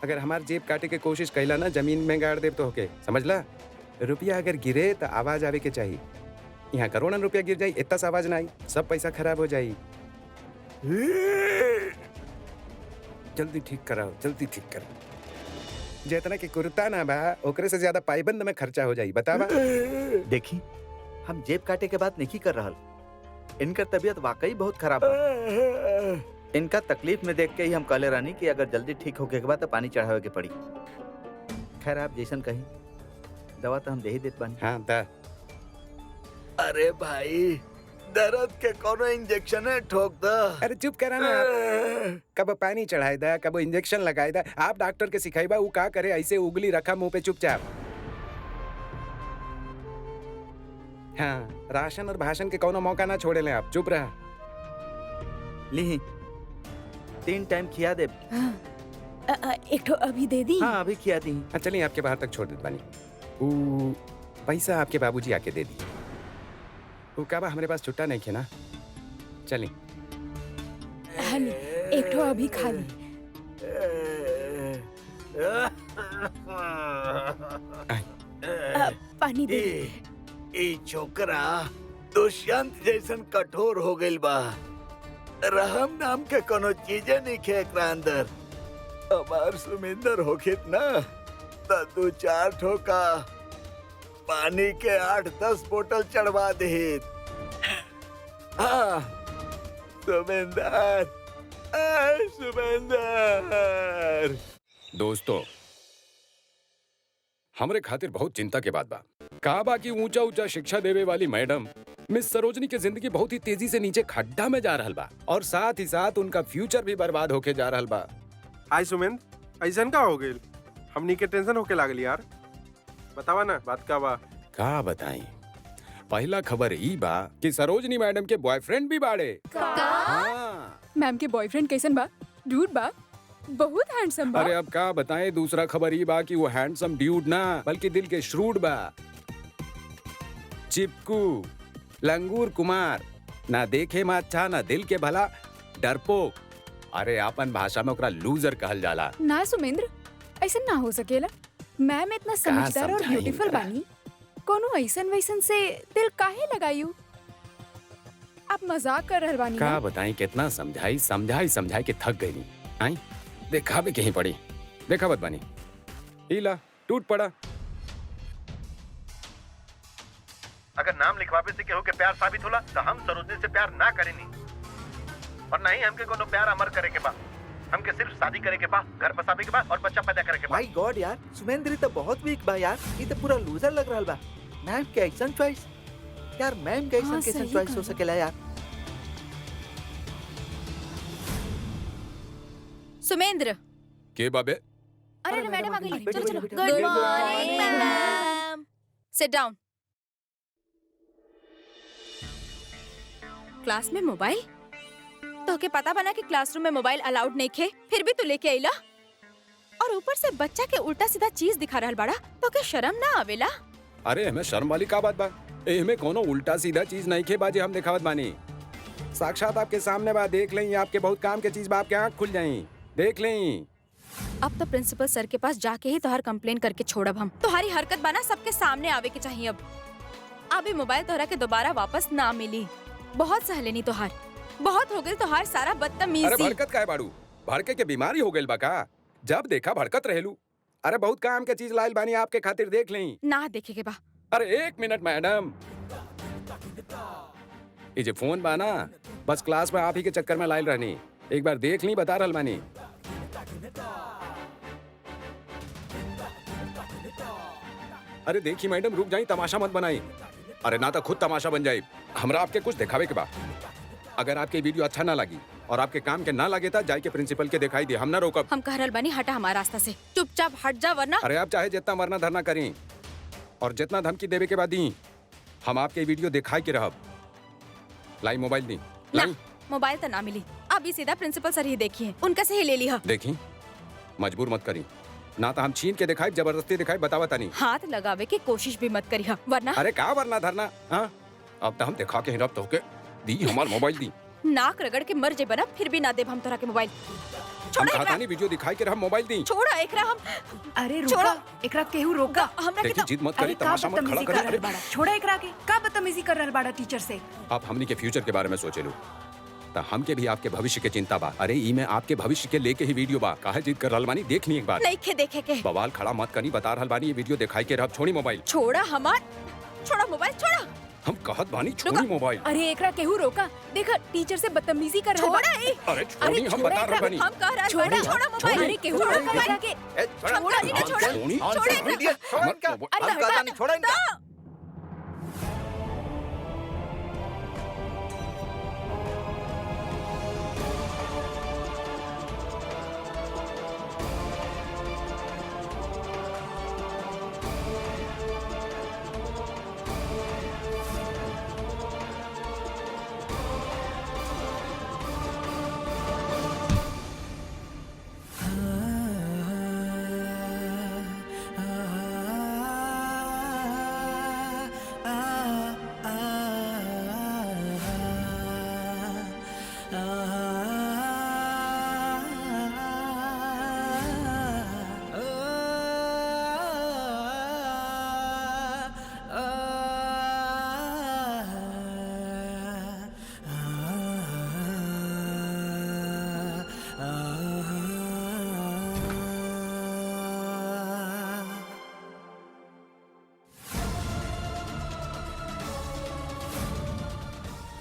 अगर हमार जेब काटे के कोशिश कैला ना, जमीन में गाड़ देव तो होके, समझला? रुपया अगर गिरे तो आवाज आवे के चाहिए। यहाँ करोड़न रुपया गिर जाये, इतना सा आवाज ना आई, सब पैसा खराब हो जाये। जल्दी ठीक कराओ, जल्दी ठीक कराओ। जितना के कुर्ता ना बा, ओकरे से ज्यादा पाइबंद में खर्चा हो जाये, बतावा। देखी, हम जेब काटे के बात नहीं कर रहा। इनका तबीयत वाकई बहुत खराब है। इनका तकलीफ में देख के ही हम कहले रानी कि अगर जल्दी ठीक होके के बाद तो पानी चढ़ावे के पड़ी। खैर आप जैसन कहीं, दवा तो हम दे ही देत बानी। हाँ दा। अरे भाई, दर्द के कोनो इंजेक्शन है ठोक दा। अरे चुप करा ना, कब पानी चढ़ाए दा, कब इंजेक्शन लगाए दा। आप डॉक्टर के सिखाई बा, वो का करे, ऐसे उंगली रखा मुंह पे चुपचाप। हाँ, राशन और भाषण के कोनो मौका ना छोड़े ले आप, चुप रहा। ली 3 टाइम खिया दे। एक ठो अभी दे दी। हाँ अभी खिया दी। चलिए आपके बाहर तक छोड़ देते बानी। पैसा आपके बाबूजी आके दे दी। वो का बा हमारे पास छुट्टा नहीं खे ना, चलिए। हनी, एक ठो अभी खा ली। पानी दे। ए छोकरा दुष्यंत जैसन कठोर हो गइल बा। रहम नाम के कोनो चीजें नहीं खे एकरा अंदर। हमार सुमिंदर होखित ना त 2-4 ठोका पानी के 8-10 बोतल चढ़वा देहित। हाँ सुमिंदर, सुमिंदर। दोस्तों, हमरे खातिर बहुत चिंता के बात बा। कहा बा कि ऊंचा ऊंचा शिक्षा देवे वाली मैडम मिस सरोजनी की जिंदगी बहुत ही तेजी से नीचे खड्डा में जा रहल बा, और साथ ही साथ उनका फ्यूचर भी बर्बाद होके जा रहल बा। हाय सुमिंद, ऐसन का हो गइल? हमनी के टेंशन होके लागल यार। बतावा ना, बात का बा? का बताई? पहला खबर ई बा कि सरोजनी मैडम के बॉयफ्रेंड भी बाड़े। हाँ। मैम के बॉयफ्रेंड कैसन बा? ड्यूड बा, बहुत हैंडसम बा। अरे अब का बताएं, दूसरा खबर ई बा कि वो हैंडसम ड्यूड ना, बल्कि दिल के श्रूड बा। चिपकू, लंगूर कुमार, ना देखे में अच्छा, ना दिल के भला, डरपोक। अरे अपन भाषा में ओकरा लूजर कहल जाला। ना सुमेंद्र, ऐसा ना हो सकेला। मैम इतना समझदार और ब्यूटीफुल बानी, कोनो ऐसन वैसन से दिल काहे लगायू? आप मजाक कर रहल बानी का ना? बताई कितना समझाई के थक गई आई देखा भी कहीं पड़ी देखा बत बानी हीला टूट पड़ा। अगर नाम लिखवावे से केहू के प्यार साबित होला तो हम सरोजनी से प्यार ना करेनी और नहीं हमके कोनो प्यार अमर करे के बा। हमके सिर्फ शादी करे के बा, घर बसावे के बा और बच्चा पैदा करे के बा। माय गॉड यार, सुमेंद्र तो बहुत वीक बा यार, ये तो पूरा लूजर लग रहा बा। मैम के ऐसन चॉइस यार, मैम के हाँ, ऐसन कैसन सही चॉइस हो कहा। सकेला यार। सुमेंद्र। के बाबे? अरे मैडम आ गई। बैठो, चलो चलो। बैठो, गुड बैठो। Morning ma'am. Sit down. Class में मोबाइल? तो के पता बना कि क्लासरूम में मोबाइल अलाउड नहीं खे, फिर भी तू लेके आइला? और ऊपर से बच्चा के उल्टा सीधा चीज दिखा रहल बाड़ा, तो के शर्म ना आवेला? अरे हमें शर्म वाली का बात बा? हमें कोनो उल्टा सीधा चीज नहीं खे बाजे हम दिखावत बानी। साक्षात आपके सामने बा, देख लें आपके बहुत काम के चीज बा, आपके आँख खुल जाई, देख लें। अब तो प्रिंसिपल सर के पास जाके ही तोहार कंप्लेन करके छोड़ब हम। तुम्हारी हरकत बना सबके सामने आवे के चाहिए। अब अभी मोबाइल तोहरा के दोबारा वापस ना मिली। बहुत सहलेनी तोहार, बहुत हो गई तोहार सारा अरे बदतमीजी। भड़कत का है बाड़ू? भड़के के बीमारी हो गई बा का? जब देखा भड़कत रहेलू। अरे बहुत काम के चीज लाइल बानी आपके खातिर, देख लें। ना देखे के बा। अरे एक मिनट मैडम, ये जो फोन बा ना, बस क्लास में आप ही के चक्कर में लाइल रहनी। एक बार देख ली, बता रहल बानी। अरे देखी मैडम, रुक जाई, तमाशा मत बनाई। अरे ना तो खुद तमाशा बन जाए। हमरा आपके कुछ दिखावे के बा। अगर आपके वीडियो अच्छा ना लगी और आपके काम के ना लगे तो जाए के प्रिंसिपल के दिखाई दे, हम ना रोकब। हम कह रहल बानी हटा हमारा रास्ता से, चुपचाप हट जा वरना। अरे आप चाहे जितना मरना धरना करें और जितना धमकी देवे के बाद दी, हम आपके वीडियो दिखाई के रहब। लाई मोबाइल दी, ना, लाई। मोबाइल तो ना मिली। अभी सीधा प्रिंसिपल सर ही देखिए, उनका से ही ले लिया। देखी, मजबूर मत करी, ना तो हम छीन के दिखाई, जबरदस्ती दिखाई, बतावा तानी। हाथ लगावे की कोशिश भी मत करिहा वरना। अरे का वरना धरना? हाँ, अब तो हम दिखा के हिरब तो के दी, हमार मोबाइल दी। नाक रगड़ के मर जेबा ना, फिर भी ना देब हम तोरा के मोबाइल। हम छोड़ा कहा एकरा, तानी वीडियो दिखाई के हम मोबाइल दी। छोड़ा एकरा हम। अरे छोड़ो। रुका, एकरा केहू रोका। हमरा के देखी, तो जिद मत अरे करी, का तमाशा मत खड़ा बदतमीजी कर करी। रहल अरे बाड़ा? छोड़ा एकरा के। का बदतमीजी कर रहल बाड़ा टीचर से? आप हमनी के फ्यूचर के बारे में सोचे लो, तो हमके भी आपके भविष्य के चिंता बा। अरे ई में आपके भविष्य के लेके ही वीडियो बा। काहे जिद कर रहल बानी, देख ली एक बार। नहीं खे देखे के। बवाल खड़ा मत करी, बता रहल बानी, ये वीडियो दिखाई के रहब। छोड़ी मोबाइल। छोड़ा हमार, छोड़ा मोबाइल, छोड़ा। हम कहत बानी, छोड़ी मोबाइल। अरे एकरा केहू रोका। देखा टीचर से बदतमीजी कर रहल छोड़ा बा। ए। अरे छोड़ी, हम छोड़ा बता रहल एकरा, बानी। हम कह रहल बानी, छोड़ा मोबाइल। अरे केहू छोड़ा रोका मोबाइल। एकरा के। छोड़ा नहीं, छोड़ा। छोड़ी। छोड़ा एकरा। अरे हम कहता नहीं, छोड़ा इनका।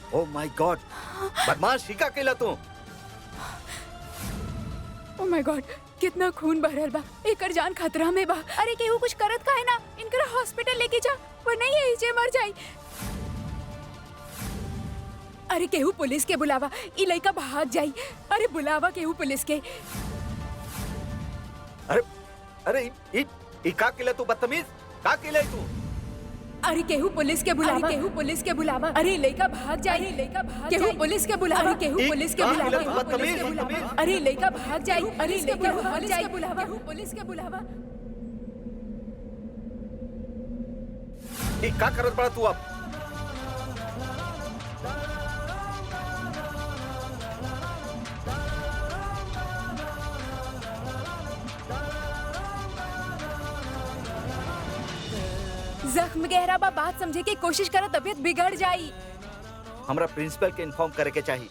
ओ माय गॉड, बदमाश शिका केला तू। ओ माय गॉड, कितना खून बह रहल बा। एकर जान खतरा में बा। अरे केहू कुछ करत काहे ना? इनकर हॉस्पिटल लेके जा, वरना ये एजे मर जाई। अरे केहू पुलिस के बुलावा, ई लइका भाग जाई। अरे बुलावा केहू पुलिस के। अरे अरे ई का केला तू, बदतमीज? का केला तू? अरे केहू पुलिस के बुलावा, केहू पुलिस के बुलावा। अरे लइका भाग जाई, लइका भाग जाई। केहू पुलिस के बुलावा, केहू पुलिस के बुलावा, केहू पुलिस के बुलावा। अरे लइका भाग जाई, अरे लइका भाग जाई, बुलावा, केहू पुलिस के बुलावा। ई का करत बड़ा तू अब? जख्म गहरा बा, बात समझे की कोशिश करा, तबीयत बिगड़ जाई। हमरा प्रिंसिपल के इन्फॉर्म करे के चाहिए।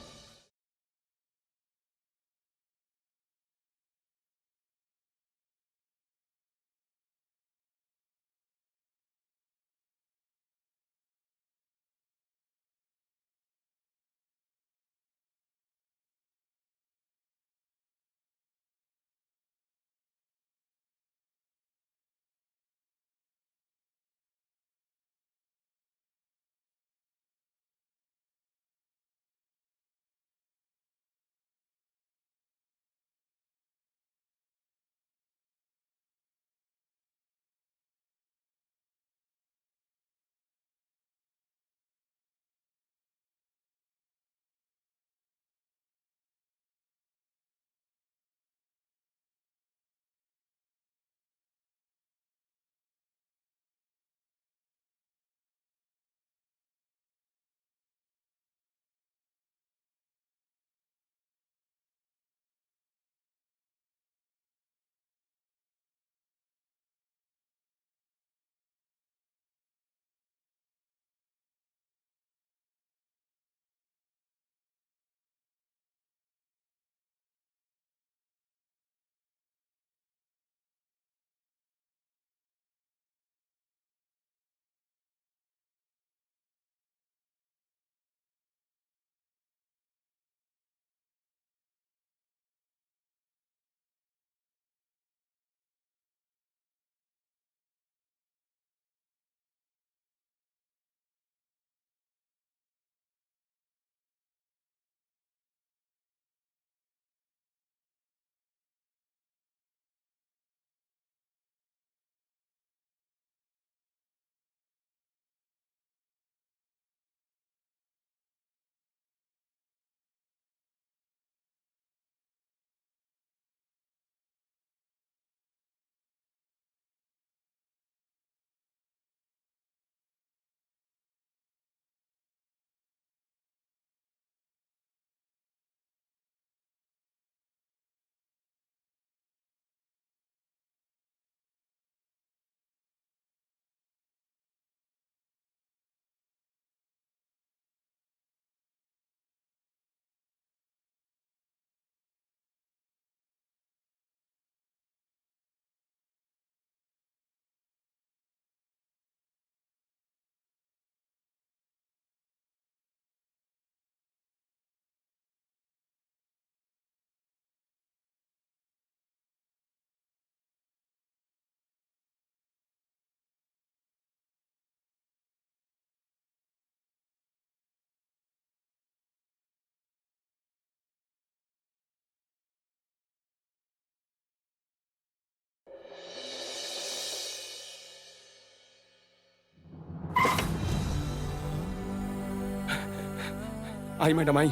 आई मैडम आई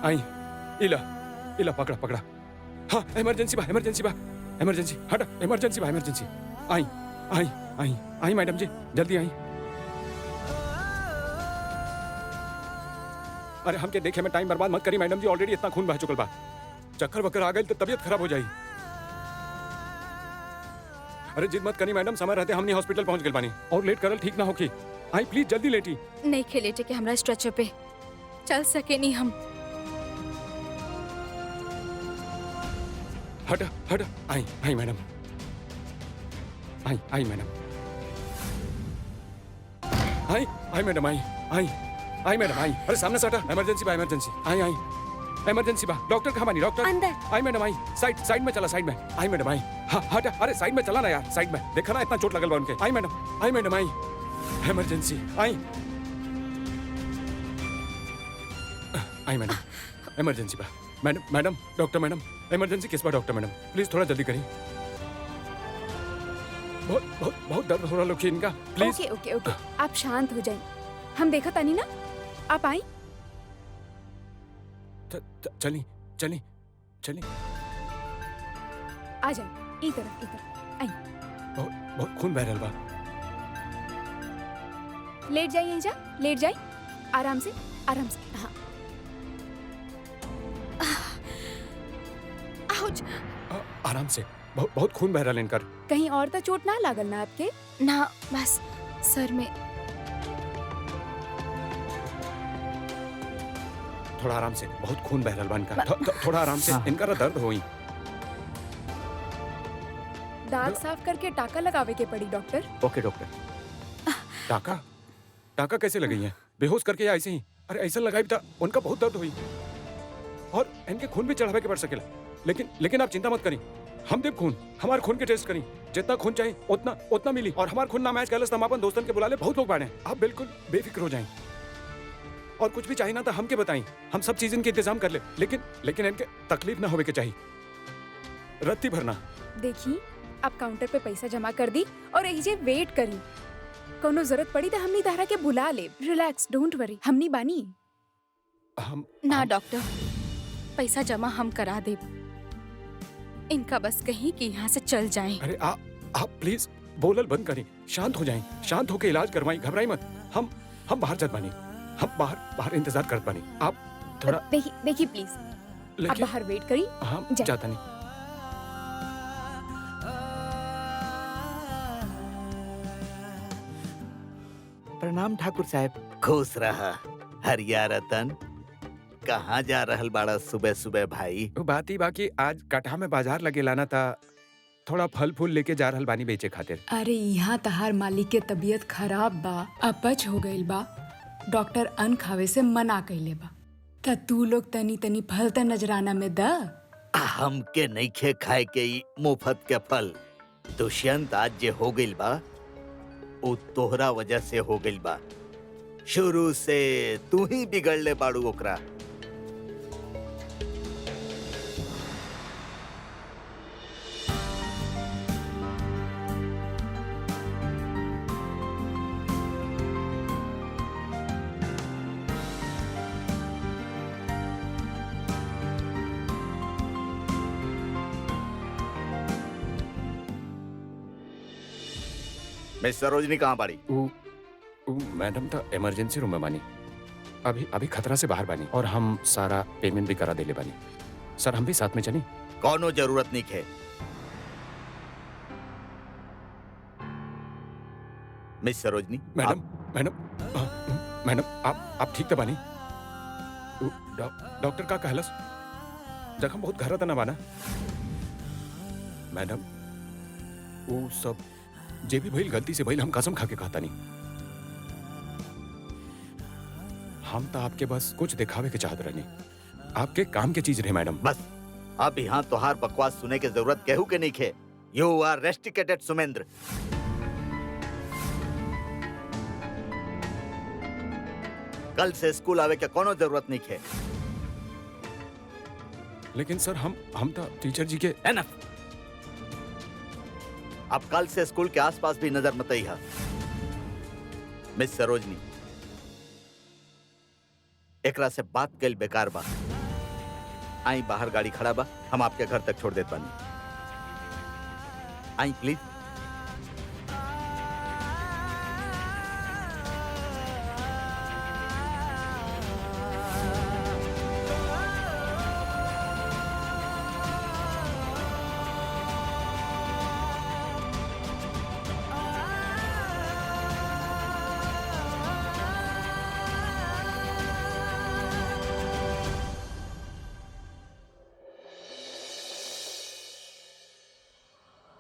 आई इला इला पकड़ा पकड़ा। हाँ इमरजेंसी बा इमरजेंसी हटा इमरजेंसी बा इमरजेंसी। आई आई आई आई मैडम जी जल्दी आई। अरे हमके देखे में टाइम बर्बाद मत करी मैडम जी, ऑलरेडी इतना खून बह चुकल बा। चक्कर वक्कर आ गए तो तबीयत खराब हो जाई। अरे जिद मत करी मैडम, समय रहते हमने हॉस्पिटल पहुंच गए बानी और लेट करल ठीक ना होखी। आई प्लीज जल्दी लेटी। नहीं खेलेटे के हमरा स्ट्रेचर पे चल सके नहीं हम। हट हट आई आई मैडम आई आई मैडम आई आई मैडम आई आई आई मैडम आई। अरे सामने से हटा, इमरजेंसी बा इमरजेंसी। आई आई इमरजेंसी बा। डॉक्टर कहाँ बानी डॉक्टर? अंदर। आई मैडम आई साइड साइड में चला साइड में। आई मैडम आई। हाँ हटा, अरे साइड में चला ना यार, साइड में देखा ना इतना चोट लगल बा उनके। आई मैडम आई इमरजेंसी। आई आई मैडम इमरजेंसी बा। Madam madam doctor madam emergency किस बा डॉक्टर मैडम प्लीज थोड़ा जल्दी करी। बहुत बहुत बहुत दर्द हो रहा लोग इनका प्लीज। ओके ओके ओके आप शांत हो जाइए, हम देखा तानी ना। आप आई चली चली चली आ जाए इधर आई। बहुत बहुत खून बह रहा बा। लेट जाइए जा, लेट जाइए आराम से हाँ। आउच। आराम से, बहुत बहुत खून बह रहा इनकर। कहीं और तो चोट ना लागल ना आपके? ना बस सर में। थोड़ा आराम से, बहुत खून बह रहल बा इनका। थोड़ा आराम से, इनका दर्द होई। दांत साफ करके टाका लगावे के पड़ी डॉक्टर। ओके डॉक्टर। टाका टाका कैसे लगी है? बेहोश करके या ऐसे ही? अरे ऐसा लगाई था, उनका बहुत दर्द हुई और इनके खून भी चढ़ावे के पड़ सकेला। लेकिन आप चिंता मत करी, हम देव खून, हमारे खून के टेस्ट करी, जितना खून चाहिए उतना मिली। और हमारे खून ना मैच कैलस, हम अपन दोस्तन के बुला ले, बहुत लोग बाड़े। आप बिल्कुल बेफिक्र हो जाएं और कुछ भी चाहिए ना तो हमके बताएं, हम सब चीज इनके इंतजाम कर ले। लेकिन इनके तकलीफ ना होवे के चाहिए। रत्ती भरना। देखी, आप काउंटर पे पैसा जमा कर दी और एहिजे वेट करी। कोनो जरूरत पड़ी तो हमनी तारा के बुला ले। रिलैक्स, डोंट वरी, हमनी बानी। हम ना डॉक्टर, पैसा जमा हम करा दे। इनका बस कहीं कि यहाँ से चल जाएं। अरे आप प्लीज बोलल बंद करें, शांत हो जाएं, शांत होके इलाज करवाएं, घबराई मत। हम बाहर जात बानी, हम बाहर इंतजार करत बानी। आप थोड़ा देखी प्लीज, आप लेकिन बाहर वेट करी। हम जा। जाता नहीं। प्रणाम ठाकुर साहब। खुश रहा हरिया रतन। कहाँ जा रहल बाड़ा सुबह सुबह भाई? बात ही बाकी आज कटहा में बाजार लगे लाना था, थोड़ा फल फूल लेके जा रहल बानी बेचे खातिर। अरे यहाँ तहार मालिक के तबीयत खराब बा, अपच हो गइल बा, डॉक्टर अन्न खावे से मना कइले बा। त तू लोग तनी तनी फल त नजराना में द। हमके नइखे खाए के ई मुफ्त के फल। दुष्यंत आज जे हो गइल बा वो तोहरा वजह से हो गइल बा। शुरू से तू ही बिगड़ले बाड़ू ओकरा। मिस सरोजनी कहाँ बाड़ी? मैडम तो इमरजेंसी रूम में बानी, अभी खतरा से बाहर बानी और हम सारा पेमेंट भी करा देले बानी। सर हम भी साथ में चली? कौनो जरूरत नहीं है। मिस सरोजनी। मैडम आप ठीक तो बानी? डॉक्टर का कहलस जख्म बहुत गहरा तना बाना। मैडम वो सब जे भी भइल गलती से भइल, हम कसम खा के कहता नहीं। हम तो आपके बस कुछ दिखावे के चाहत रहनी, आपके काम के चीज रहे मैडम। बस अब यहाँ तोहार बकवास सुने के जरूरत केहू के नहीं है। You R rusticated Sumendra. कल से स्कूल आवे के कोनो जरूरत नहीं है। लेकिन सर हम तो टीचर जी के। एनफ। अब कल से स्कूल के आसपास भी नजर मत आइहा। मिस सरोजनी, एकरा से बात कल बेकार बा। आई बाहर गाड़ी खड़ा बा, हम आपके घर तक छोड़ देत बानी। आई प्लीज।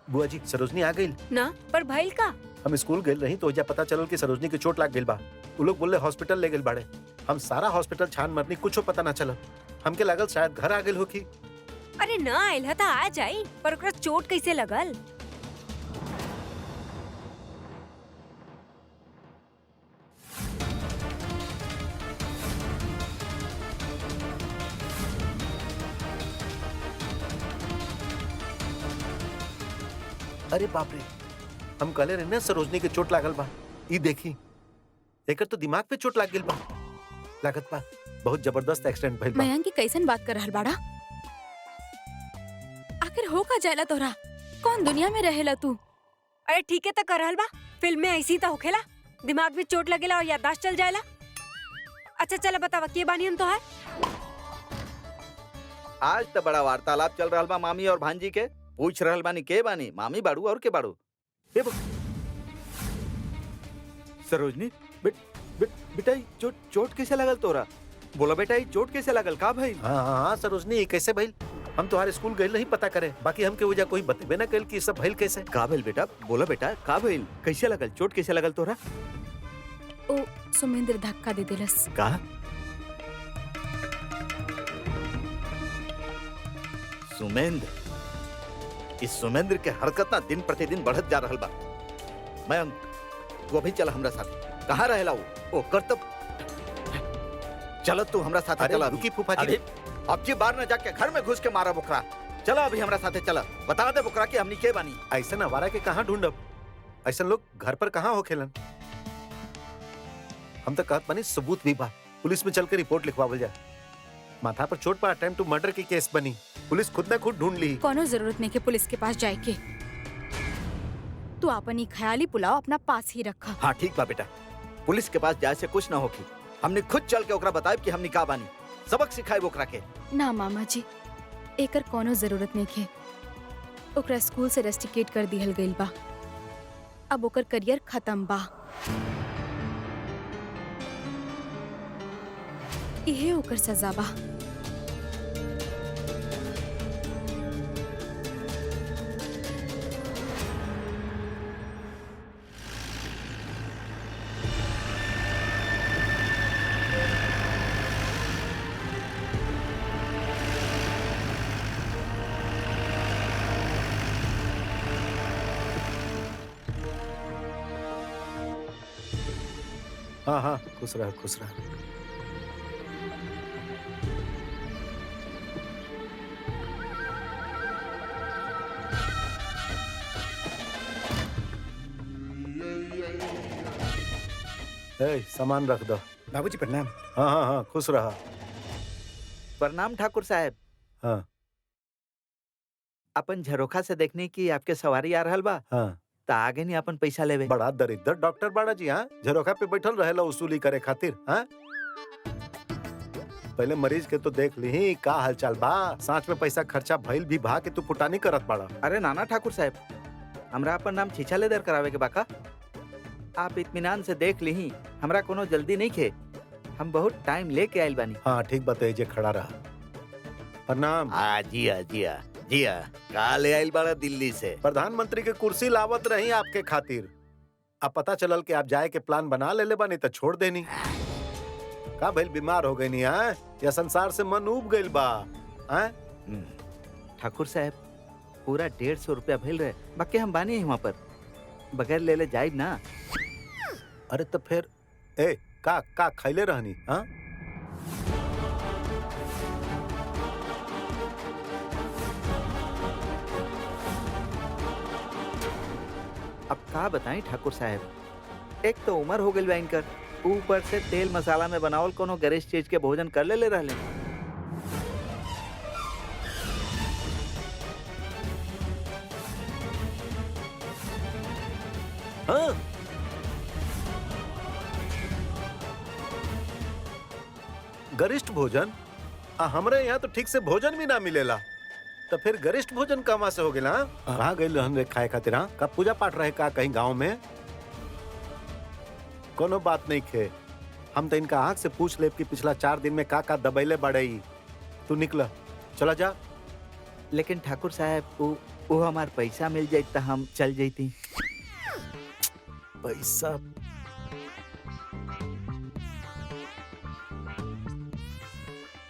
बुआ जी सरोजनी आ गई ना, पर भाईल का? हम स्कूल गए रही तो पता चलल कि सरोजनी के चोट लाग गई बा। वो लोग बोले हॉस्पिटल ले गए बाड़े। हम सारा हॉस्पिटल छान मरनी, कुछ पता ना चलल। हमके लागल शायद घर आ गई हो की। अरे ना आयल ह त आ जाई, पर ओकरा चोट कैसे लगल? अरे बाप रे, हम कहले रहे ना सरोजनी के चोट लागल बा। ई देखी, एकर तो दिमाग पे चोट लाग गइल बा। लागत बा बहुत जबरदस्त एक्सीडेंट भइल बा। मयंक की कैसन बात कर रहल बाड़ा? आखिर हो का जायला तोरा? कौन दुनिया में रहेला तू? अरे ठीक है, तो कर रहल बा। फिल्म में ऐसी तो होखेला, दिमाग में चोट लगेला और याददाश्त चल जाएला। अच्छा चला बतावा, के बानी हम तोहार? आज तो बड़ा वार्तालाप चल रहा बा मामी और भांजी के। पूछ रहल बानी के बानी, मामी बाड़ू और के बाड़ू? सरोजनी बेटा चोट कैसे लगल तोरा? बोला बेटा ये चोट कैसे लगल का भाई? हाँ हाँ हाँ सरोजनी, ये कैसे भइल? हम तुम्हारे स्कूल गए नहीं पता करे, बाकी हमके वजह कोई बतेबे ना कल कि ये सब भइल कैसे। का भइल बेटा? बोला बेटा का भइल? कैसे लगल? चोट कैसे लगल तोरा? ओ सुमेंद्र धक्का दे दिलस। का? सुमेंद्र, इस सुमेंद्र के हरकत ना दिन प्रतिदिन बढ़त जा रहल बा। मयंक, तू अभी चल हमरा साथ। कहाँ रहेला वो? ओ करतब चल तू हमरा साथ अरे चला। रुकी फूफा जी। अब की बार न जाके घर में घुस के मारा बुकरा। चला अभी हमरा साथे चला, बता दे बुकरा कि हमनी के बानी। ऐसा नवारा के कहाँ ढूंढब? ऐसा लोग घर पर कहाँ हो खेलन? हम तो कहत बनी सबूत भी बा, पुलिस में चलकर रिपोर्ट लिखवावल जाए। माथा पर चोट पा, अटेम्प्ट टू मर्डर की केस बनी, पुलिस खुद न खुद ढूंढ ली। कोनो जरूरत नहीं के पुलिस के पास जाए के। तू अपनी ख्याली पुलाव अपना पास ही रखा। हाँ ठीक बा बेटा, पुलिस के पास जाए से कुछ न होगी। हमने खुद चल के ओकरा बताएब कि हमनी का बानी, सबक सिखाए ओकरा के। ना मामा जी, एकर कोनो जरूरत नहीं के। ओकरा स्कूल से रेस्टिकेट कर दिहल गइल बा, अब ओकर करियर खत्म बा। इहे ओकर सजा बा। हाँ हाँ खुश रहा खुश रहा। ए, सामान रख दो। बाबूजी प्रणाम। हाँ हाँ हाँ खुश रहा। प्रणाम ठाकुर साहब। हाँ अपन झरोखा से देखने की आपके सवारी आ रहल बा, हाँ ता आगे नहीं अपन पैसा लेवे। बड़ा दरिद्र डॉक्टर बाड़ा जी। हाँ झरोखा पे बैठल रहेला वसूली करे खातिर। हाँ पहले मरीज के तो देख ली का हालचाल बा, सांच में पैसा खर्चा भइल भी भा के तू पुटानी करत बाड़ा। अरे नाना ठाकुर साहब, हमरा अपन नाम छीछा लेदर करावे के बाका। आप इत्मीनान से देख ली, हमरा कोनो जल्दी नहीं खे, हम बहुत टाइम लेके आइल बानी। हाँ ठीक बताइए, जे खड़ा रहा। प्रणाम। जिया जिया जिया, का ले आइल बाड़ा दिल्ली से? प्रधानमंत्री के कुर्सी लावत रही आपके खातिर। अब पता चलल कि आप जाए के प्लान बना ले बानी तो छोड़ देनी। का भइल, बीमार हो गई नी? हाँ या संसार से मन उब गइल बा? हाँ ठाकुर साहब, पूरा 150 रुपया भइल रहे, बाकी हम बानी है वहाँ पर, बगैर ले ले जाइब ना। अरे तो फिर ए का खैले रहनी? हाँ अब का बताएं ठाकुर साहब, एक तो उम्र हो गई बा इनकर, ऊपर से तेल मसाला में बनावल कोनो गरीब चीज के भोजन कर ले रहले। हाँ गरिष्ठ भोजन? हमरे यहाँ तो ठीक से भोजन भी ना मिलेला, तो फिर गरिष्ठ भोजन कहवा से हो गेला? कहाँ गए रहन रे खाए खातिर? हाँ कब पूजा पाठ रहे का कहीं गांव में? कोनो बात नहीं खे, हम तो इनका आँख से पूछ ले कि पिछला 4 दिन में का दबैले बड़ई। तू निकला, चला जा। लेकिन ठाकुर साहब, वो हमार पैसा मिल जाये तो हम चल जैती। पैसा?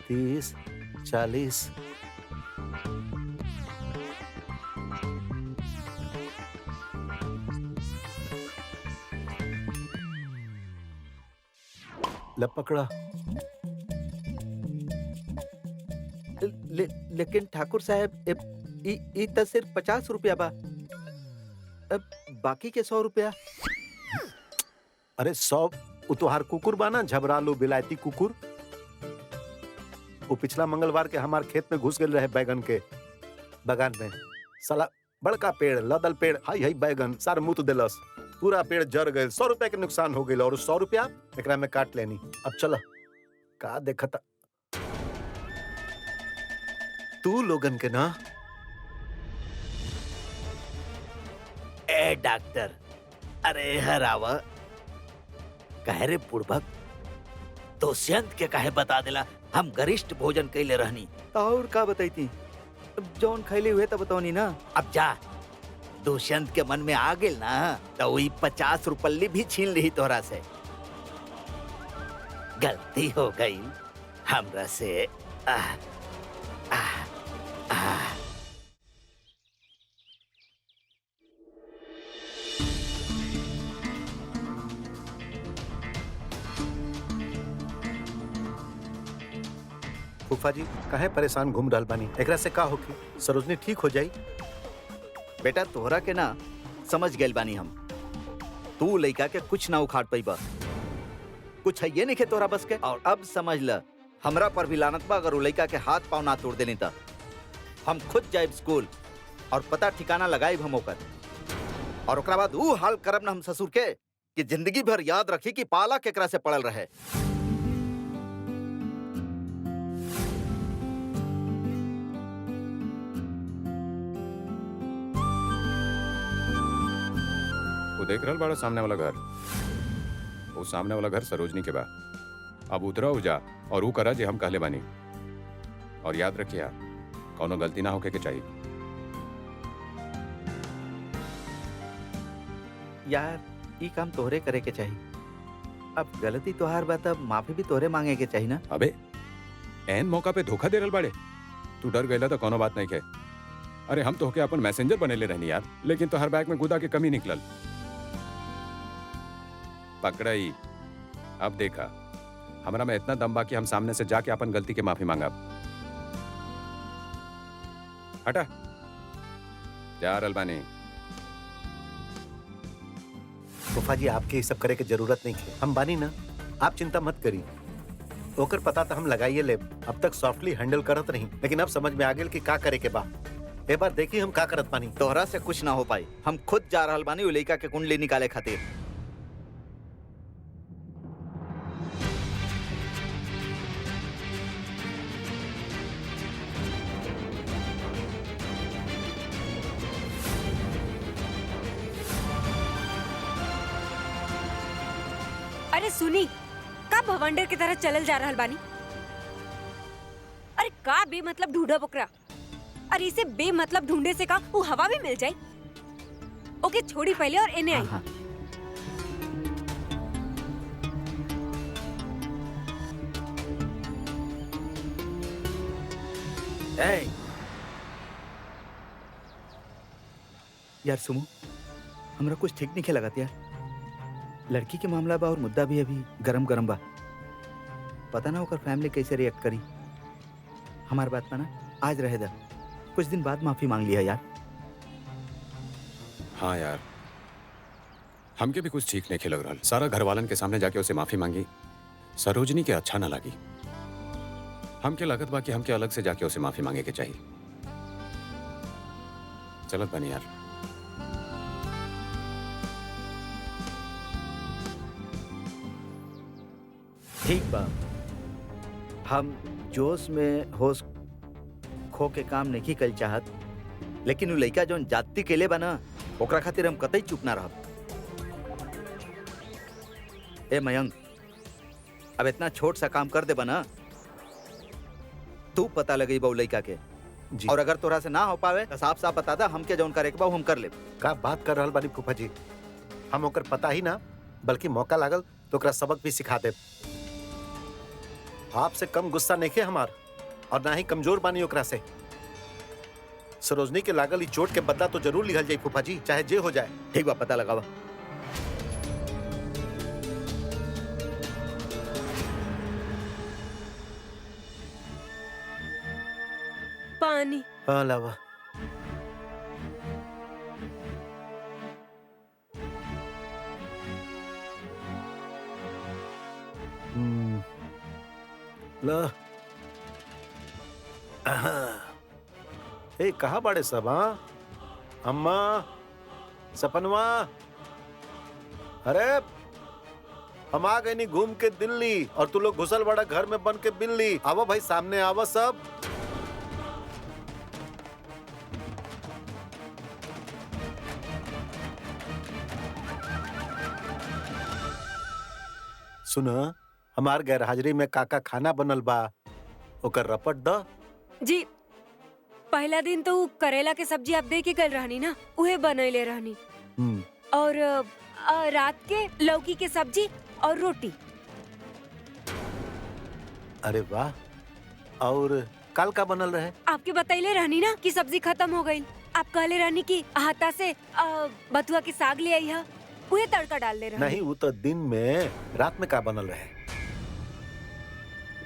तीस 40 पकड़ा। लेकिन ठाकुर साहब, ई तो सिर्फ 50 रुपया बा, अब बाकी के 100 रुपया। अरे 100 उतोहार कुकुर बाना, झबरालू बिलायती कुकुर। वो पिछला मंगलवार के हमार खेत में घुस गए रहे बैगन के बगान में। साला बड़का पेड़, लदल पेड़, हाई हाई बैगन सार मुँह देलस, पूरा पेड़ जर गए। 100 रुपया के नुकसान हो गए और 100 रुपया एकरा में काट लेनी। अब चला, का देखता तू लोगन के ना। ए डॉक्टर, अरे हरावा, कह रे बुड़बक, दुष्यंत के काहे बता देला? हम गरिष्ठ भोजन कैले रहनी। तो और का बताई? जौन खैली हुए तो बताओनी ना। अब जा, दुष्यंत के मन में आ गेल ना तो वही 50 रुपल्ली भी छीन ली तोहरा से। गलती हो गई हमरा से। आह, आह, आह। फूफा जी काहे परेशान घूम रहल बानी? एकरा से का होखी? सरोजनी ठीक हो जाई? बेटा तोहरा के ना समझ गए बानी हम। तू लइका के कुछ ना उखाड़ पैबा, कुछ है ये नहीं के तोरा बस के। और अब समझ ल, हमरा पर भी लानत बा अगर उ लइका के हाथ पाँव ना तोड़ देनी त। हम खुद जाइब स्कूल और पता ठिकाना लगाइब हम ओकर, और ओकरा बाद ऊ हाल करब ना हम ससुर के कि जिंदगी भर याद रखी कि पाला केकरा से पड़ल रहे। वो देख रहल बाड़ा सामने वाला घर? वो सामने वाला घर सरोजनी के बा। अब उतरा जा और वो करा जे हम कहले बानी। और याद रखिया कौनो गलती ना होके के चाहिए। यार ई काम तोहरे करे के चाहिए। अब गलती तोहार बा तब माफी भी तोहरे मांगे के चाहिए ना। अबे एन मौका पे धोखा दे रहल बाड़े। तू डर गईला तो कोनो बात नहीं के। अरे हम तो के अपन मैसेंजर बनेले रहनी यार, लेकिन तो हर बैग में गुदा के कमी निकलल। पकड़ाई। अब देखा हमरा में इतना दम बा कि हम सामने से जाके अपन गलती के माफी मांगा। हटा जा रहल बानी। फूफा जी आपके ये सब करे के जरूरत नहीं है, हम बानी ना, आप चिंता मत करी। ओकर पता तो हम लगाइए ले। अब तक सॉफ्टली हैंडल करत रही, लेकिन अब समझ में आ गेल कि का करे के बा। एक बार देखी हम का करत बानी। तोहरा से कुछ ना हो पाई। हम खुद जा रहल बानी उ लइका के कुंडली निकाले खातिर। अरे सुनी, का भवंडर की तरह चलल जा रहल बानी? अरे का बेमतलब ढूंढा बकरा। अरे इसे बेमतलब ढूंढे से का वो हवा भी मिल जाए। ओके छोड़ी पहले और इन्हें आई। हाँ। ए यार सुमो, हमरा कुछ ठीक नहीं लगत यार। लड़की के मामला बा और मुद्दा भी अभी गरम गरम बा। पता ना होकर फैमिली कैसे रिएक्ट करी। हमार बात माना, आज रहे दा, कुछ दिन बाद माफी मांग लिया यार। हाँ यार, हमके भी कुछ ठीक नहीं लग रहा। सारा घर वालन के सामने जाके उसे माफी मांगी, सरोजनी के अच्छा ना लगी। हमके लागत बा कि हमके अलग से जाके उसे माफी मांगे के चाहिए। चलत बनी यार। ठीक बा, हम जोश में होश खो के काम नहीं कल चाहत, लेकिन उ लइका जौन जाति के ले बना ओकरा खातिर हम कतई चुप ना रहब। ए मयंक, अब इतना छोट सा काम कर दे बना, तू पता लगई बा लइका के जी। और अगर तोरा से ना हो पावे तो साफ साफ बता दा, हमके जौन करे के बा हम कर ले। का बात कर रहल बानी फूफा जी? हम ओकर पता ही ना, बल्कि मौका लागल तो ओकरा सबक भी सिखा दे। आपसे कम गुस्सा नहीं है हमार, और ना ही कमजोर बानी ओकरा से। सरोजनी के लागल ई चोट के बदला तो जरूर लिखल जाई फूफा जी, चाहे जे हो जाए। ठीक बा, पता लगावा। पानी। हाँ लावा। ला। ए कहाँ बाड़े सब? हाँ अम्मा, सपनवा, अरे हम आ गए नहीं घूम के दिल्ली, और तू लोग घुसल बड़ा घर में बन के बिल्ली। आवो भाई सामने आवो सब। सुना, हमार गैर हाजिरी में काका खाना बनल बा ओकर रपट द। जी पहला दिन तो उ करेला के सब्जी आप दे के गल रहनी ना, उहे बनैले रहनी। हम्म, और रात के लौकी के सब्जी और रोटी। अरे वाह। और कल का बनल रहे? आपके बतैले रहनी ना कि सब्जी खत्म हो गई। आप कहले रहनी कि हाथा से बथुआ के साग ले आई है, उहे तड़का डाल ले रहनी। नहीं, वो तो दिन में रात में का बनल रहे?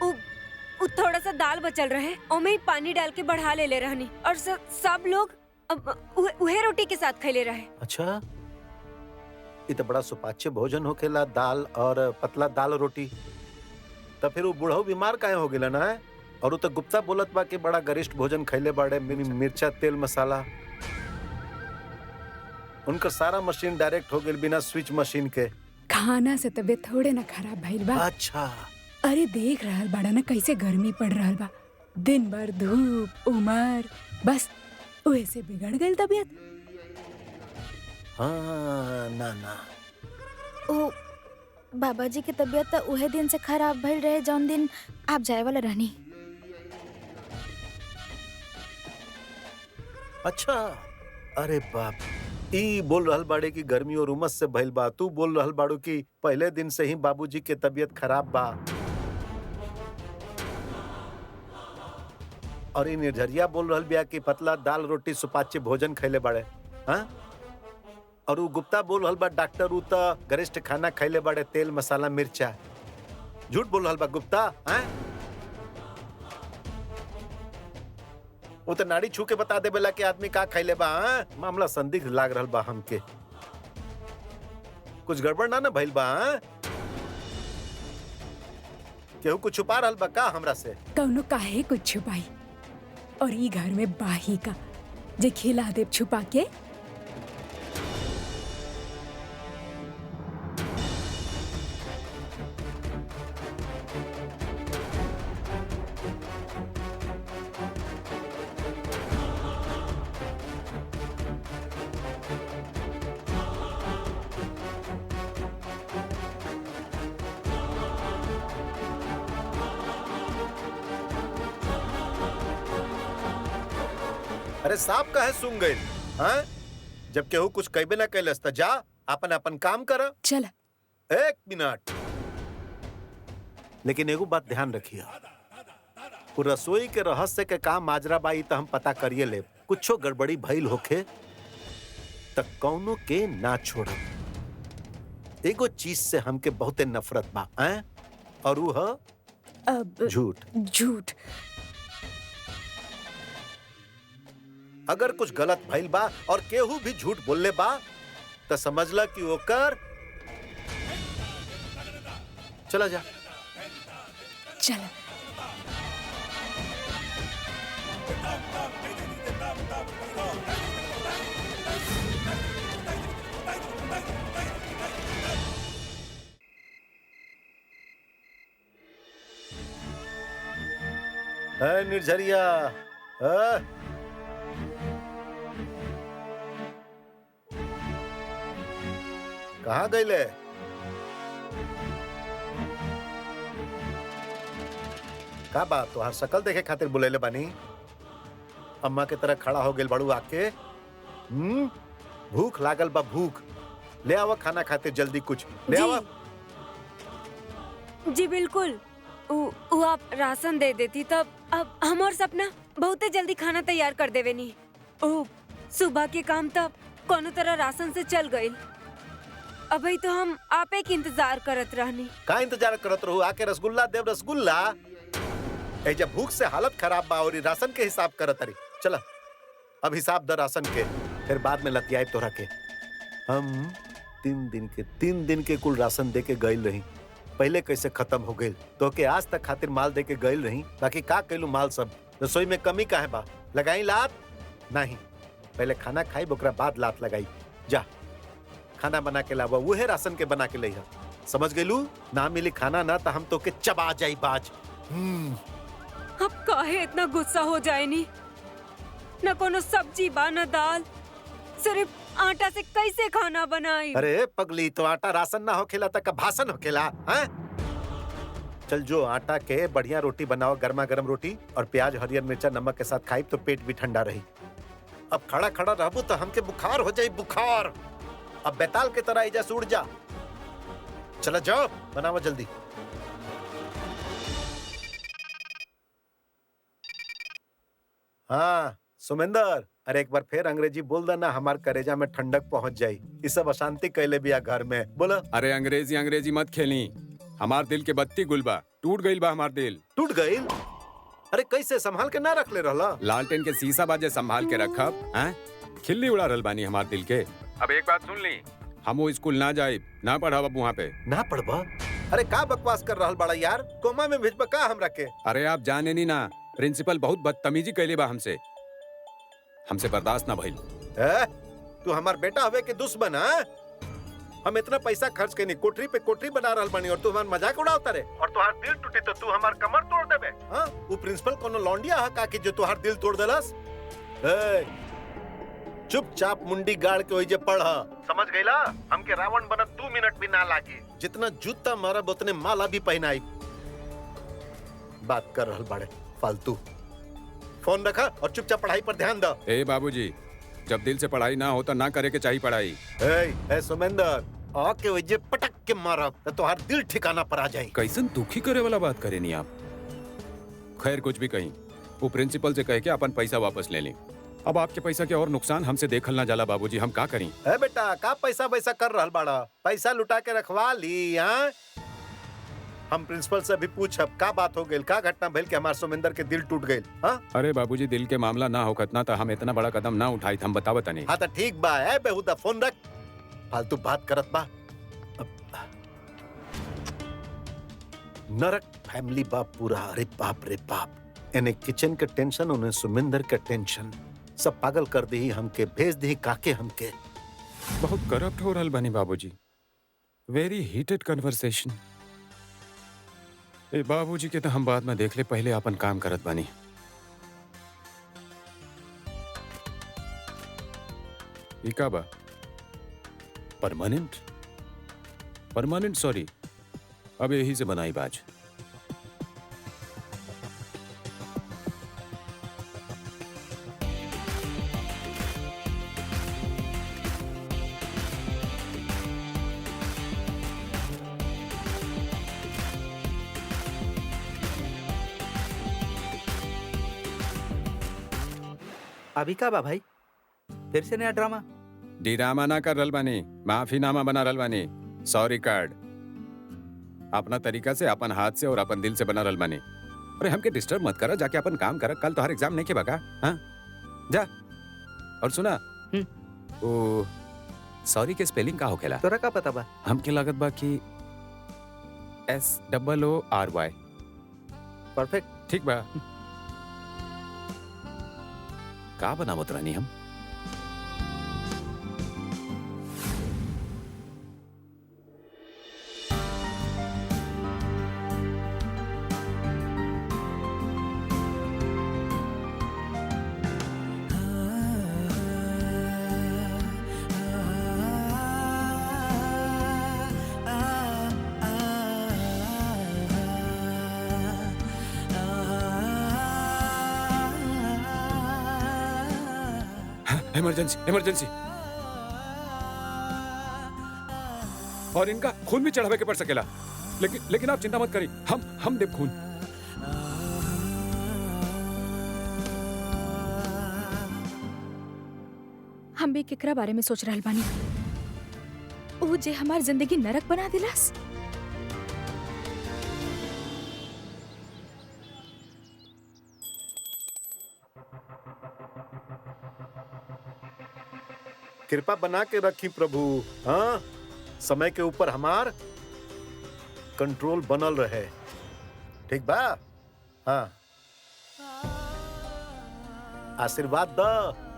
उ थोड़ा सा दाल बचल रहे, ओमे ही पानी डाल के बढ़ा ले रहनी और सब लोग उहे रोटी के साथ खैले रहे। अच्छा, ये तो बड़ा सुपाच्य भोजन होखेला, दाल और पतला दाल रोटी। तो फिर वो बूढ़ऊ बीमार काहे हो गेला ना? और वो तो गुप्ता बोलत बा कि बड़ा गरिष्ठ भोजन खैले बाड़े, मिर्चा तेल मसाला। उनका सारा मशीन डायरेक्ट हो गेल बिना स्विच मशीन के। खाना से तबीयत थोड़े ना खराब भइल बा। अच्छा, अरे देख रहल बाड़ा ना कैसे गर्मी पड़ रहल बा, दिन भर धूप उमर, बस उहे से बिगड़ गई तबीयत। हाँ ना ना, ओ बाबा जी की तबीयत तो उहे दिन से खराब भइल रहे जौन दिन आप जाए वाला रहनी। अच्छा। अरे बाप, ई बोल रहल बाड़े कि गर्मी और उमस से भइल बा, तू बोल रहल बाड़ू कि पहले दिन से ही बाबूजी के तबीयत खराब बा। और ई निर्झरिया बोल रहल बिया कि पतला दाल रोटी सुपाच्य भोजन खैले बाड़े। हाँ? और उ गुप्ता बोल रहल बा डॉक्टर उ त गरिष्ठ खाना खैले बाड़े, तेल मसाला मिर्चा। झूठ बोल रहल बा गुप्ता। हाँ? वो तो नाड़ी छू के बता दे बेला कि आदमी का खैले बा। हाँ? मामला संदिग्ध लाग रहल बा हमके। कुछ गड़बड़ ना भइल बा? हाँ? केहू कुछ छुपा रहल बा का हमरा से? कौनो काहे कुछ छुपाई, और ई घर में बाही का जे खिला देव छुपा के। अरे सांप काहे सूंघ गइल? हाँ? जब केहू कुछ कहबे ना कैलस त जा अपन अपन काम कर। चल 1 मिनट। लेकिन एगो बात ध्यान रखिए, वो रसोई के रहस्य के काम माजरा बाई तो हम पता करिए ले। कुछो गड़बड़ी भइल होखे त कौनो के ना छोड़ब। एगो चीज से हमके बहुते नफरत बा, हैं? और वो है अब झूठ। झूठ। अगर कुछ गलत भइल बा और केहू भी झूठ बोलले बा तो समझला कि ओकर चला जा। चल निर्झरिया, कहाँ गईले? का बात, तोहार शकल देखे खातिर बुलेले बानी? अम्मा के तरह खड़ा हो गेल बड़ू आके। भूख लागल बा, भूख। ले आवा खाना खातिर जल्दी, कुछ ले आवा। जी बिल्कुल। उ आप राशन दे देती तब अब हम और सपना बहुते जल्दी खाना तैयार कर देवे नी। ओ सुबह के काम तब कोनो तरह राशन से चल गई। अभी तो हम आपे के इंतजार करत रहनी। का इंतजार करत रहू? आके रसगुल्ला देव, रसगुल्ला। ए जब भूख से हालत खराब बा और राशन के हिसाब करत रही। चला अब हिसाब द राशन के, फिर बाद में लतियाए तोरा के। हम 3 दिन के कुल राशन दे के गइल रही। पहले कैसे खत्म हो गइल? तो के आज तक खातिर माल दे के गइल रही, बाकी का कैलू माल सब। रसोई में कमी काहे बा? लगाई लात? नहीं, पहले खाना खाई ओकरा बाद लात लगाई। जा खाना बना के लावा, वही राशन के बना के लइहा। समझ गइलू? ना मिली खाना ना तो हम तो के चबा जाई बाज। अब काहे इतना गुस्सा हो जाए नी? न कोनो सब्जी बा न दाल, सिर्फ आटा से कैसे खाना बनाई? अरे पगली, तो आटा राशन ना होखेला तक भाषण होखेला? हैं? चल जो आटा के बढ़िया रोटी बनाओ, गर्मा गर्म रोटी और प्याज हरियर मिर्चा नमक के साथ खाई तो पेट भी ठंडा रही। अब खड़ा खड़ा रहबू तो हमके बुखार हो जाई, बुखार। अब बेताल के तरह एजा से उड़ जा। चला जाओ, बनाओ जल्दी। हाँ सुमेंदर, अरे एक बार फिर अंग्रेजी बोल देना, हमार करेजा में ठंडक पहुंच जाई। ये सब अशांति कैले बिया घर में, बोला। अरे अंग्रेजी अंग्रेजी मत खेली, हमार दिल के बत्ती गुलबा टूट गईल बा। हमार दिल टूट गई? अरे कैसे संभाल के ना रख ले रहला? लालटेन के शीशा बाजे संभाल के रखब, हैं? खिल्ली उड़ा रहल बानी हमार दिल के। अब एक बात सुन ली, हम वो स्कूल ना जाए, ना पढ़ाब अब वहाँ पे। ना पढ़बा? अरे का बकवास कर रहल बड़ा यार, कोमा में भेजबा का हमरा के? अरे आप जाने नहीं ना, प्रिंसिपल बहुत बदतमीजी कैले बा हमसे, हमसे बर्दाश्त ना भइल। तू हमार बेटा हवे के दुश्मन? हम इतना पैसा खर्च के नहीं कोठरी पे कोठरी बना रहल बानी और तू हमार मजाक उड़ावता रे। और तुहार दिल टूटी तो तू हमार कमर तोड़ देबे? हां, वो प्रिंसिपल कोनो लौंडिया है का कि जो तुहार दिल तोड़ देलस? चुपचाप मुंडी गाड़ के ओइजे पढ़, समझ गईला? हमके रावण बनत 2 मिनट भी ना लागी। जितना जूता मारब उतने माला भी पहनाई। बात कर रहल बाड़े फालतू। फोन रखा और चुपचाप पढ़ाई पर ध्यान दो। ए बाबूजी, जब दिल से पढ़ाई ना होता ना करे के चाहिए पढ़ाई। ए सुमेंदर, आके वजह पटक के मारब तो तुम्हार दिल ठिकाना पर आ जाए। कैसन दुखी करे वाला बात करे नहीं आप। खैर कुछ भी कहीं, वो प्रिंसिपल से कह के अपन पैसा वापस ले लें। अब आपके पैसा के और नुकसान हमसे देखल ना जाला बाबूजी, हम का करें? ए बेटा, का पैसा वैसा कर रहल बाड़ा? पैसा लुटा के रखवा ली। हाँ, हम प्रिंसिपल से भी पूछब का बात हो गई, का घटना भइल कि हमार सुमेंदर के दिल टूट गई? हाँ? अरे बाबूजी, दिल के मामला ना होखत ना तो हम इतना बड़ा कदम ना उठाई, हम बतावत नहीं। हाँ तो ठीक बा, ए बेहुदा फोन रख, फालतू बात करत बा। नरक फैमिली बाप पूरा। अरे बाप रे बाप, इन्हें किचन के टेंशन, उन्हें सुमेंदर के टेंशन, सब पागल कर दी हमके, भेज दी काके हमके। बहुत करप्ट हो रहल बनी बाबूजी, वेरी हीटेड कन्वर्सेशन। ए बाबूजी के तो हम बाद में देख ले, पहले अपन काम करत बानी। ई का बा? परमानेंट? परमानेंट सॉरी, अब यही से बनाई बाज। अभी का बा भाई, फिर से नया ड्रामा? ड्रामा ना कर रहल बानी, माफीनामा बना रहल बानी। सॉरी कार्ड अपना तरीका से, अपन हाथ से और अपन दिल से बना रहल बानी। अरे हमके डिस्टर्ब मत करा, जाके अपन काम करा। कल तो हर एग्जाम नहीं के बका। हाँ जा। और सुना, ओ सॉरी के स्पेलिंग का होखेला? तोरा का पता बा? हमके लागत बा कि SOORY। परफेक्ट। ठीक बा। का बनावत रानी हम? Emergency, emergency. और इनका खून भी चढ़ावे के पड़ सकेला, लेकिन आप चिंता मत करी, हम देव खून। हम भी केकरा बारे में सोच रहल बानी, वो जे हमार जिंदगी नरक बना दिलास। कृपा बना के रखी प्रभु। हाँ, समय के ऊपर हमार कंट्रोल बनल रहे। ठीक बा? हाँ, आशीर्वाद द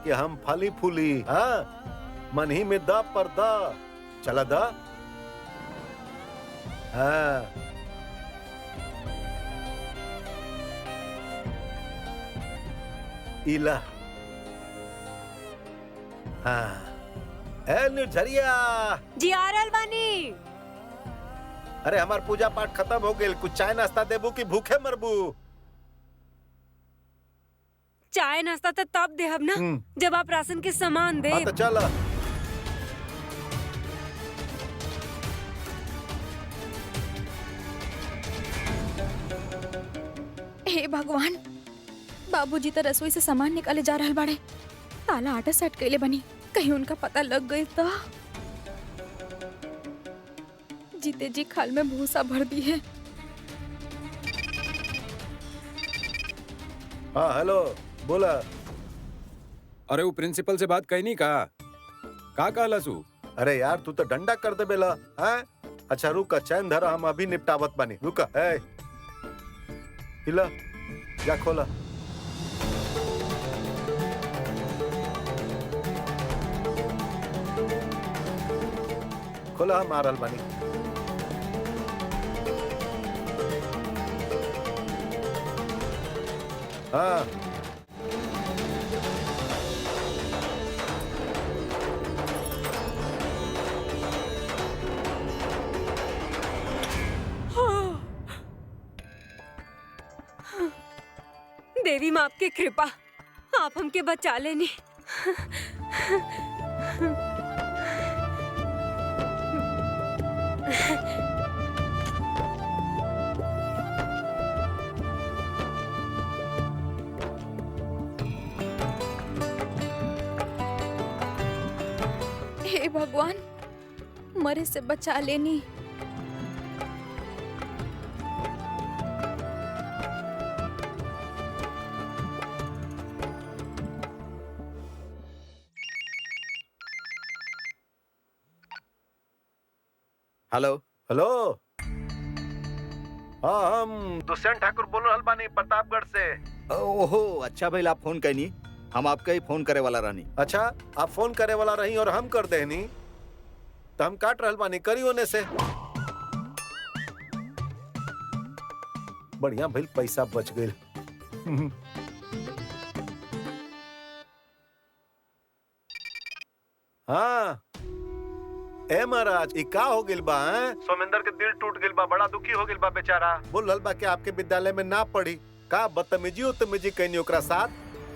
कि हम फली फूली। हाँ, मन ही में द पर द चला द। हाँ, इला। हाँ, ए निर्झरिया। जी आ रहल बानी। अरे हमार पूजा पाठ खत्म हो गेल, कुछ चाय नाश्ता देबू कि भूखे मरबू? चाय नाश्ता तो तब देहब ना जब आप राशन के सामान दे। हाँ तो चल। हे भगवान, बाबूजी तो रसोई से सामान निकाले जा रहल बाड़े। ताला आटा सेट कैले बनी, कहीं उनका पता लग गई तो। जीते जी खाल में भूसा भर दी है। हाँ हेलो, बोला। अरे वो प्रिंसिपल से बात कही नहीं का कहला सू? अरे यार तू तो डंडा कर दे बेला। हैं? अच्छा रुका, चैन धरा, हम अभी निपटावत बानी। रुका। ए हिला, जा खोला। खोला, हम आ रहल बानी। हाँ देवी माँ आपकी कृपा, आप हमके बचा लेनी। हे भगवान, मरे से बचा लेनी। Hello hello. हाँ हम दुष्यंत ठाकुर बोल रहल बानी, प्रतापगढ़ से। ओहो, अच्छा भाई आप फोन कैनी, हम आपका ही फोन करे वाला रहनी। अच्छा आप फोन करे वाला रही और हम कर देनी, तो हम काट रहल बानी, करी होने से। बढ़िया भइल, पैसा बच गइल। हाँ ए महाराज, ई का हो गिल बा? सोमेंदर के दिल टूट गिल बा, बड़ा दुखी हो गिल बा बेचारा। बोल रहल बा कि आपके विद्यालय में ना पढ़ी। का बदतमीजी उतमीजी कैनी ओकरा साथ?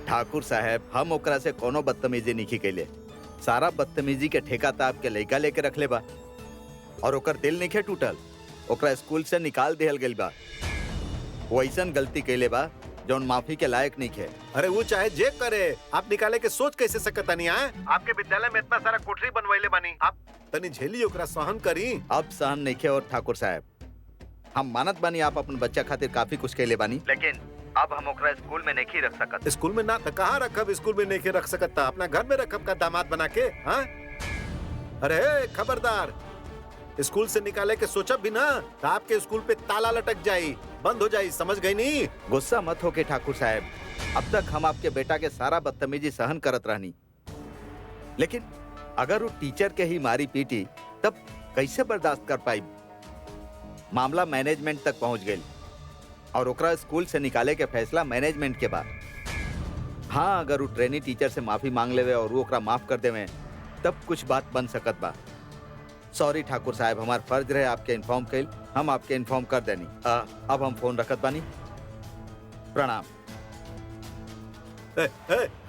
ठाकुर साहब, हम ओकरा से कोनो बदतमीजी नहीं कैले। सारा बदतमीजी के ठेका तो आपके लड़का लेके रख ले बा, और ओकर दिल नहीं टूटल। ओकरा स्कूल से निकाल दिहल गइल बा। वो ऐसन गलती कैले बा जौन माफी के लायक नहीं है। अरे वो चाहे जे करे, आप निकाले के सोच कैसे सकता नहीं है? आपके विद्यालय में इतना सारा कोठरी बनवाइले बानी, आप तनी झेली ओकरा सहन करी। अब सहन नहीं है। और ठाकुर साहब, हम मानत बानी आप अपन बच्चा खातिर काफी कुछ कैले बानी, लेकिन अब हम ओकरा स्कूल में नहीं रख सकत। स्कूल में ना तो कहाँ रखब? स्कूल में नहीं रख सकता, अपना घर में रखब का दामाद बना के। हाँ? अरे खबरदार, स्कूल से निकाले के सोचा भी ना तो आपके स्कूल पे ताला लटक जाई, बंद हो जाई, समझ गई नहीं? गुस्सा मत हो के ठाकुर साहब, अब तक हम आपके बेटा के सारा बदतमीजी सहन करत रहनी, लेकिन अगर वो टीचर के ही मारी पीटी तब कैसे बर्दाश्त कर पाई? मामला मैनेजमेंट तक पहुंच गई और ओकरा स्कूल से निकाले के फैसला मैनेजमेंट के बाद। हाँ, अगर वो ट्रेनी टीचर से माफी मांग लेवे और वो ओकरा माफ कर देवे तब कुछ बात बन सकत बा। सॉरी ठाकुर साहब, हमार फर्ज रहे आपके इन्फॉर्म कैल, हम आपके इन्फॉर्म कर देनी। अब हम फोन रखत बानी, प्रणाम।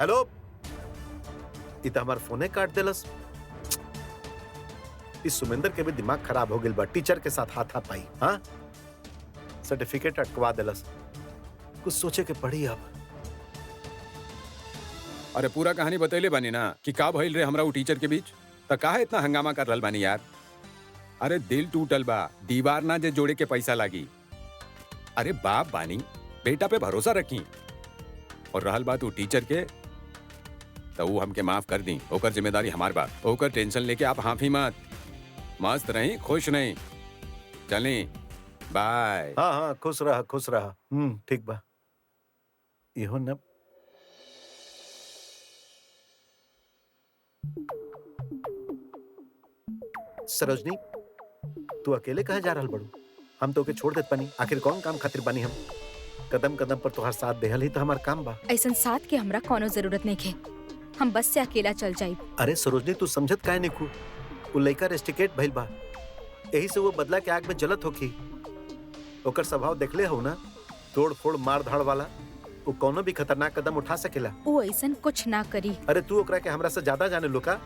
हेलो, इत हमार फोने काट देलस। इस सुमेंदर के भी दिमाग खराब हो गइल बा, टीचर के साथ हाथ पाई। हाँ, सर्टिफिकेट अटकवा देलस। कुछ सोचे के पड़ी अब। अरे पूरा कहानी बतैले बानी ना कि का भइल रे हमरा उ टीचर के बीच, त काहे इतना हंगामा कर रहल बानी यार? अरे दिल टूटल बा, दीवार ना जे जोड़े के पैसा लागी। अरे बाप बानी, बेटा पे भरोसा रखी। और रहल बात उ टीचर के, तो वो हमके माफ कर दी, ओकर जिम्मेदारी हमार बा। ओकर टेंशन लेके आप हाफी मत, मस्त रही, खुश नहीं। चली, बाय। हाँ हाँ, खुश रहा खुश रहा। ठीक बा। इहो न सरोजनी, तू अकेले कहे जा रहल बड़ू? हम तो के छोड़ देत पानी, आखिर कौन काम खातिर बानी हम? कदम कदम पर तोहार साथ देहल ही तो हमार काम बा। ऐसन साथ के हमरा कोनो जरूरत नहीं है, हम बस से अकेला चल जाई। अरे सरोजनी, तू समझत काहे नहीं? वो लइका रेस्टिकेट भइल बा, यही से वो बदला के आग में जलत होखी। ओकर स्वभाव देखले हो ना, तोड़ फोड़ मार धाड़ वाला। वो कोनो भी खतरनाक कदम उठा सकेला। वो ऐसन कुछ ना करी। अरे तू ओकरा के हमरा से ज्यादा जाने लुका।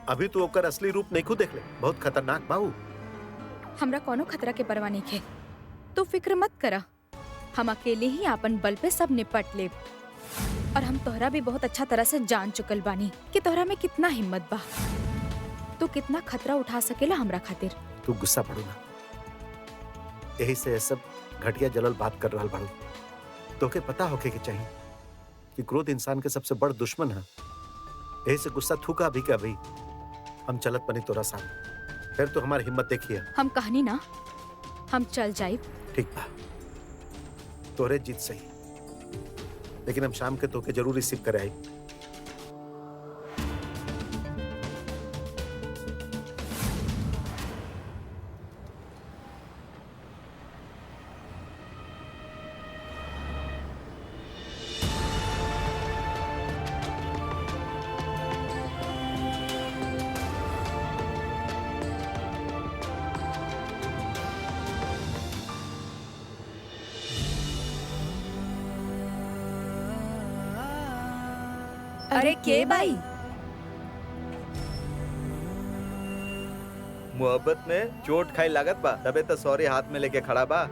अभी तू ओकर असली रूप नहीं खुद देख ले, बहुत खतरनाक बाहू। हमरा कोनो खतरा के परवाह नहीं है। तू फिक्र मत करा, हम अकेले ही अपन बल पे सब निपट लेब। और हम तोहरा भी बहुत अच्छा तरह से जान चुकल बानी कि तोहरा में कितना हिम्मत बा। तू कितना खतरा उठा सकेला हमरा खातिर। तू गुस्सा पड़ू ना, यही से ये सब घटिया जलल बात कर रहल बाड़ू। तोके पता होके के चाहिए कि क्रोध इंसान के सबसे बड़ दुश्मन है। यही से गुस्सा थूका अभी के अभी। हम चलत बनी तोरा साथ, फिर तो हमारी हिम्मत देखिए। हम कहनी ना, हम चल जाए। ठीक बा, तोरे जीत सही, लेकिन हम शाम के तोके जरूर रिसीव करे आई। अरे के भाई? मोहब्बत में चोट खाई लागत बा, तबे तो सॉरी हाथ में लेके खड़ा बा।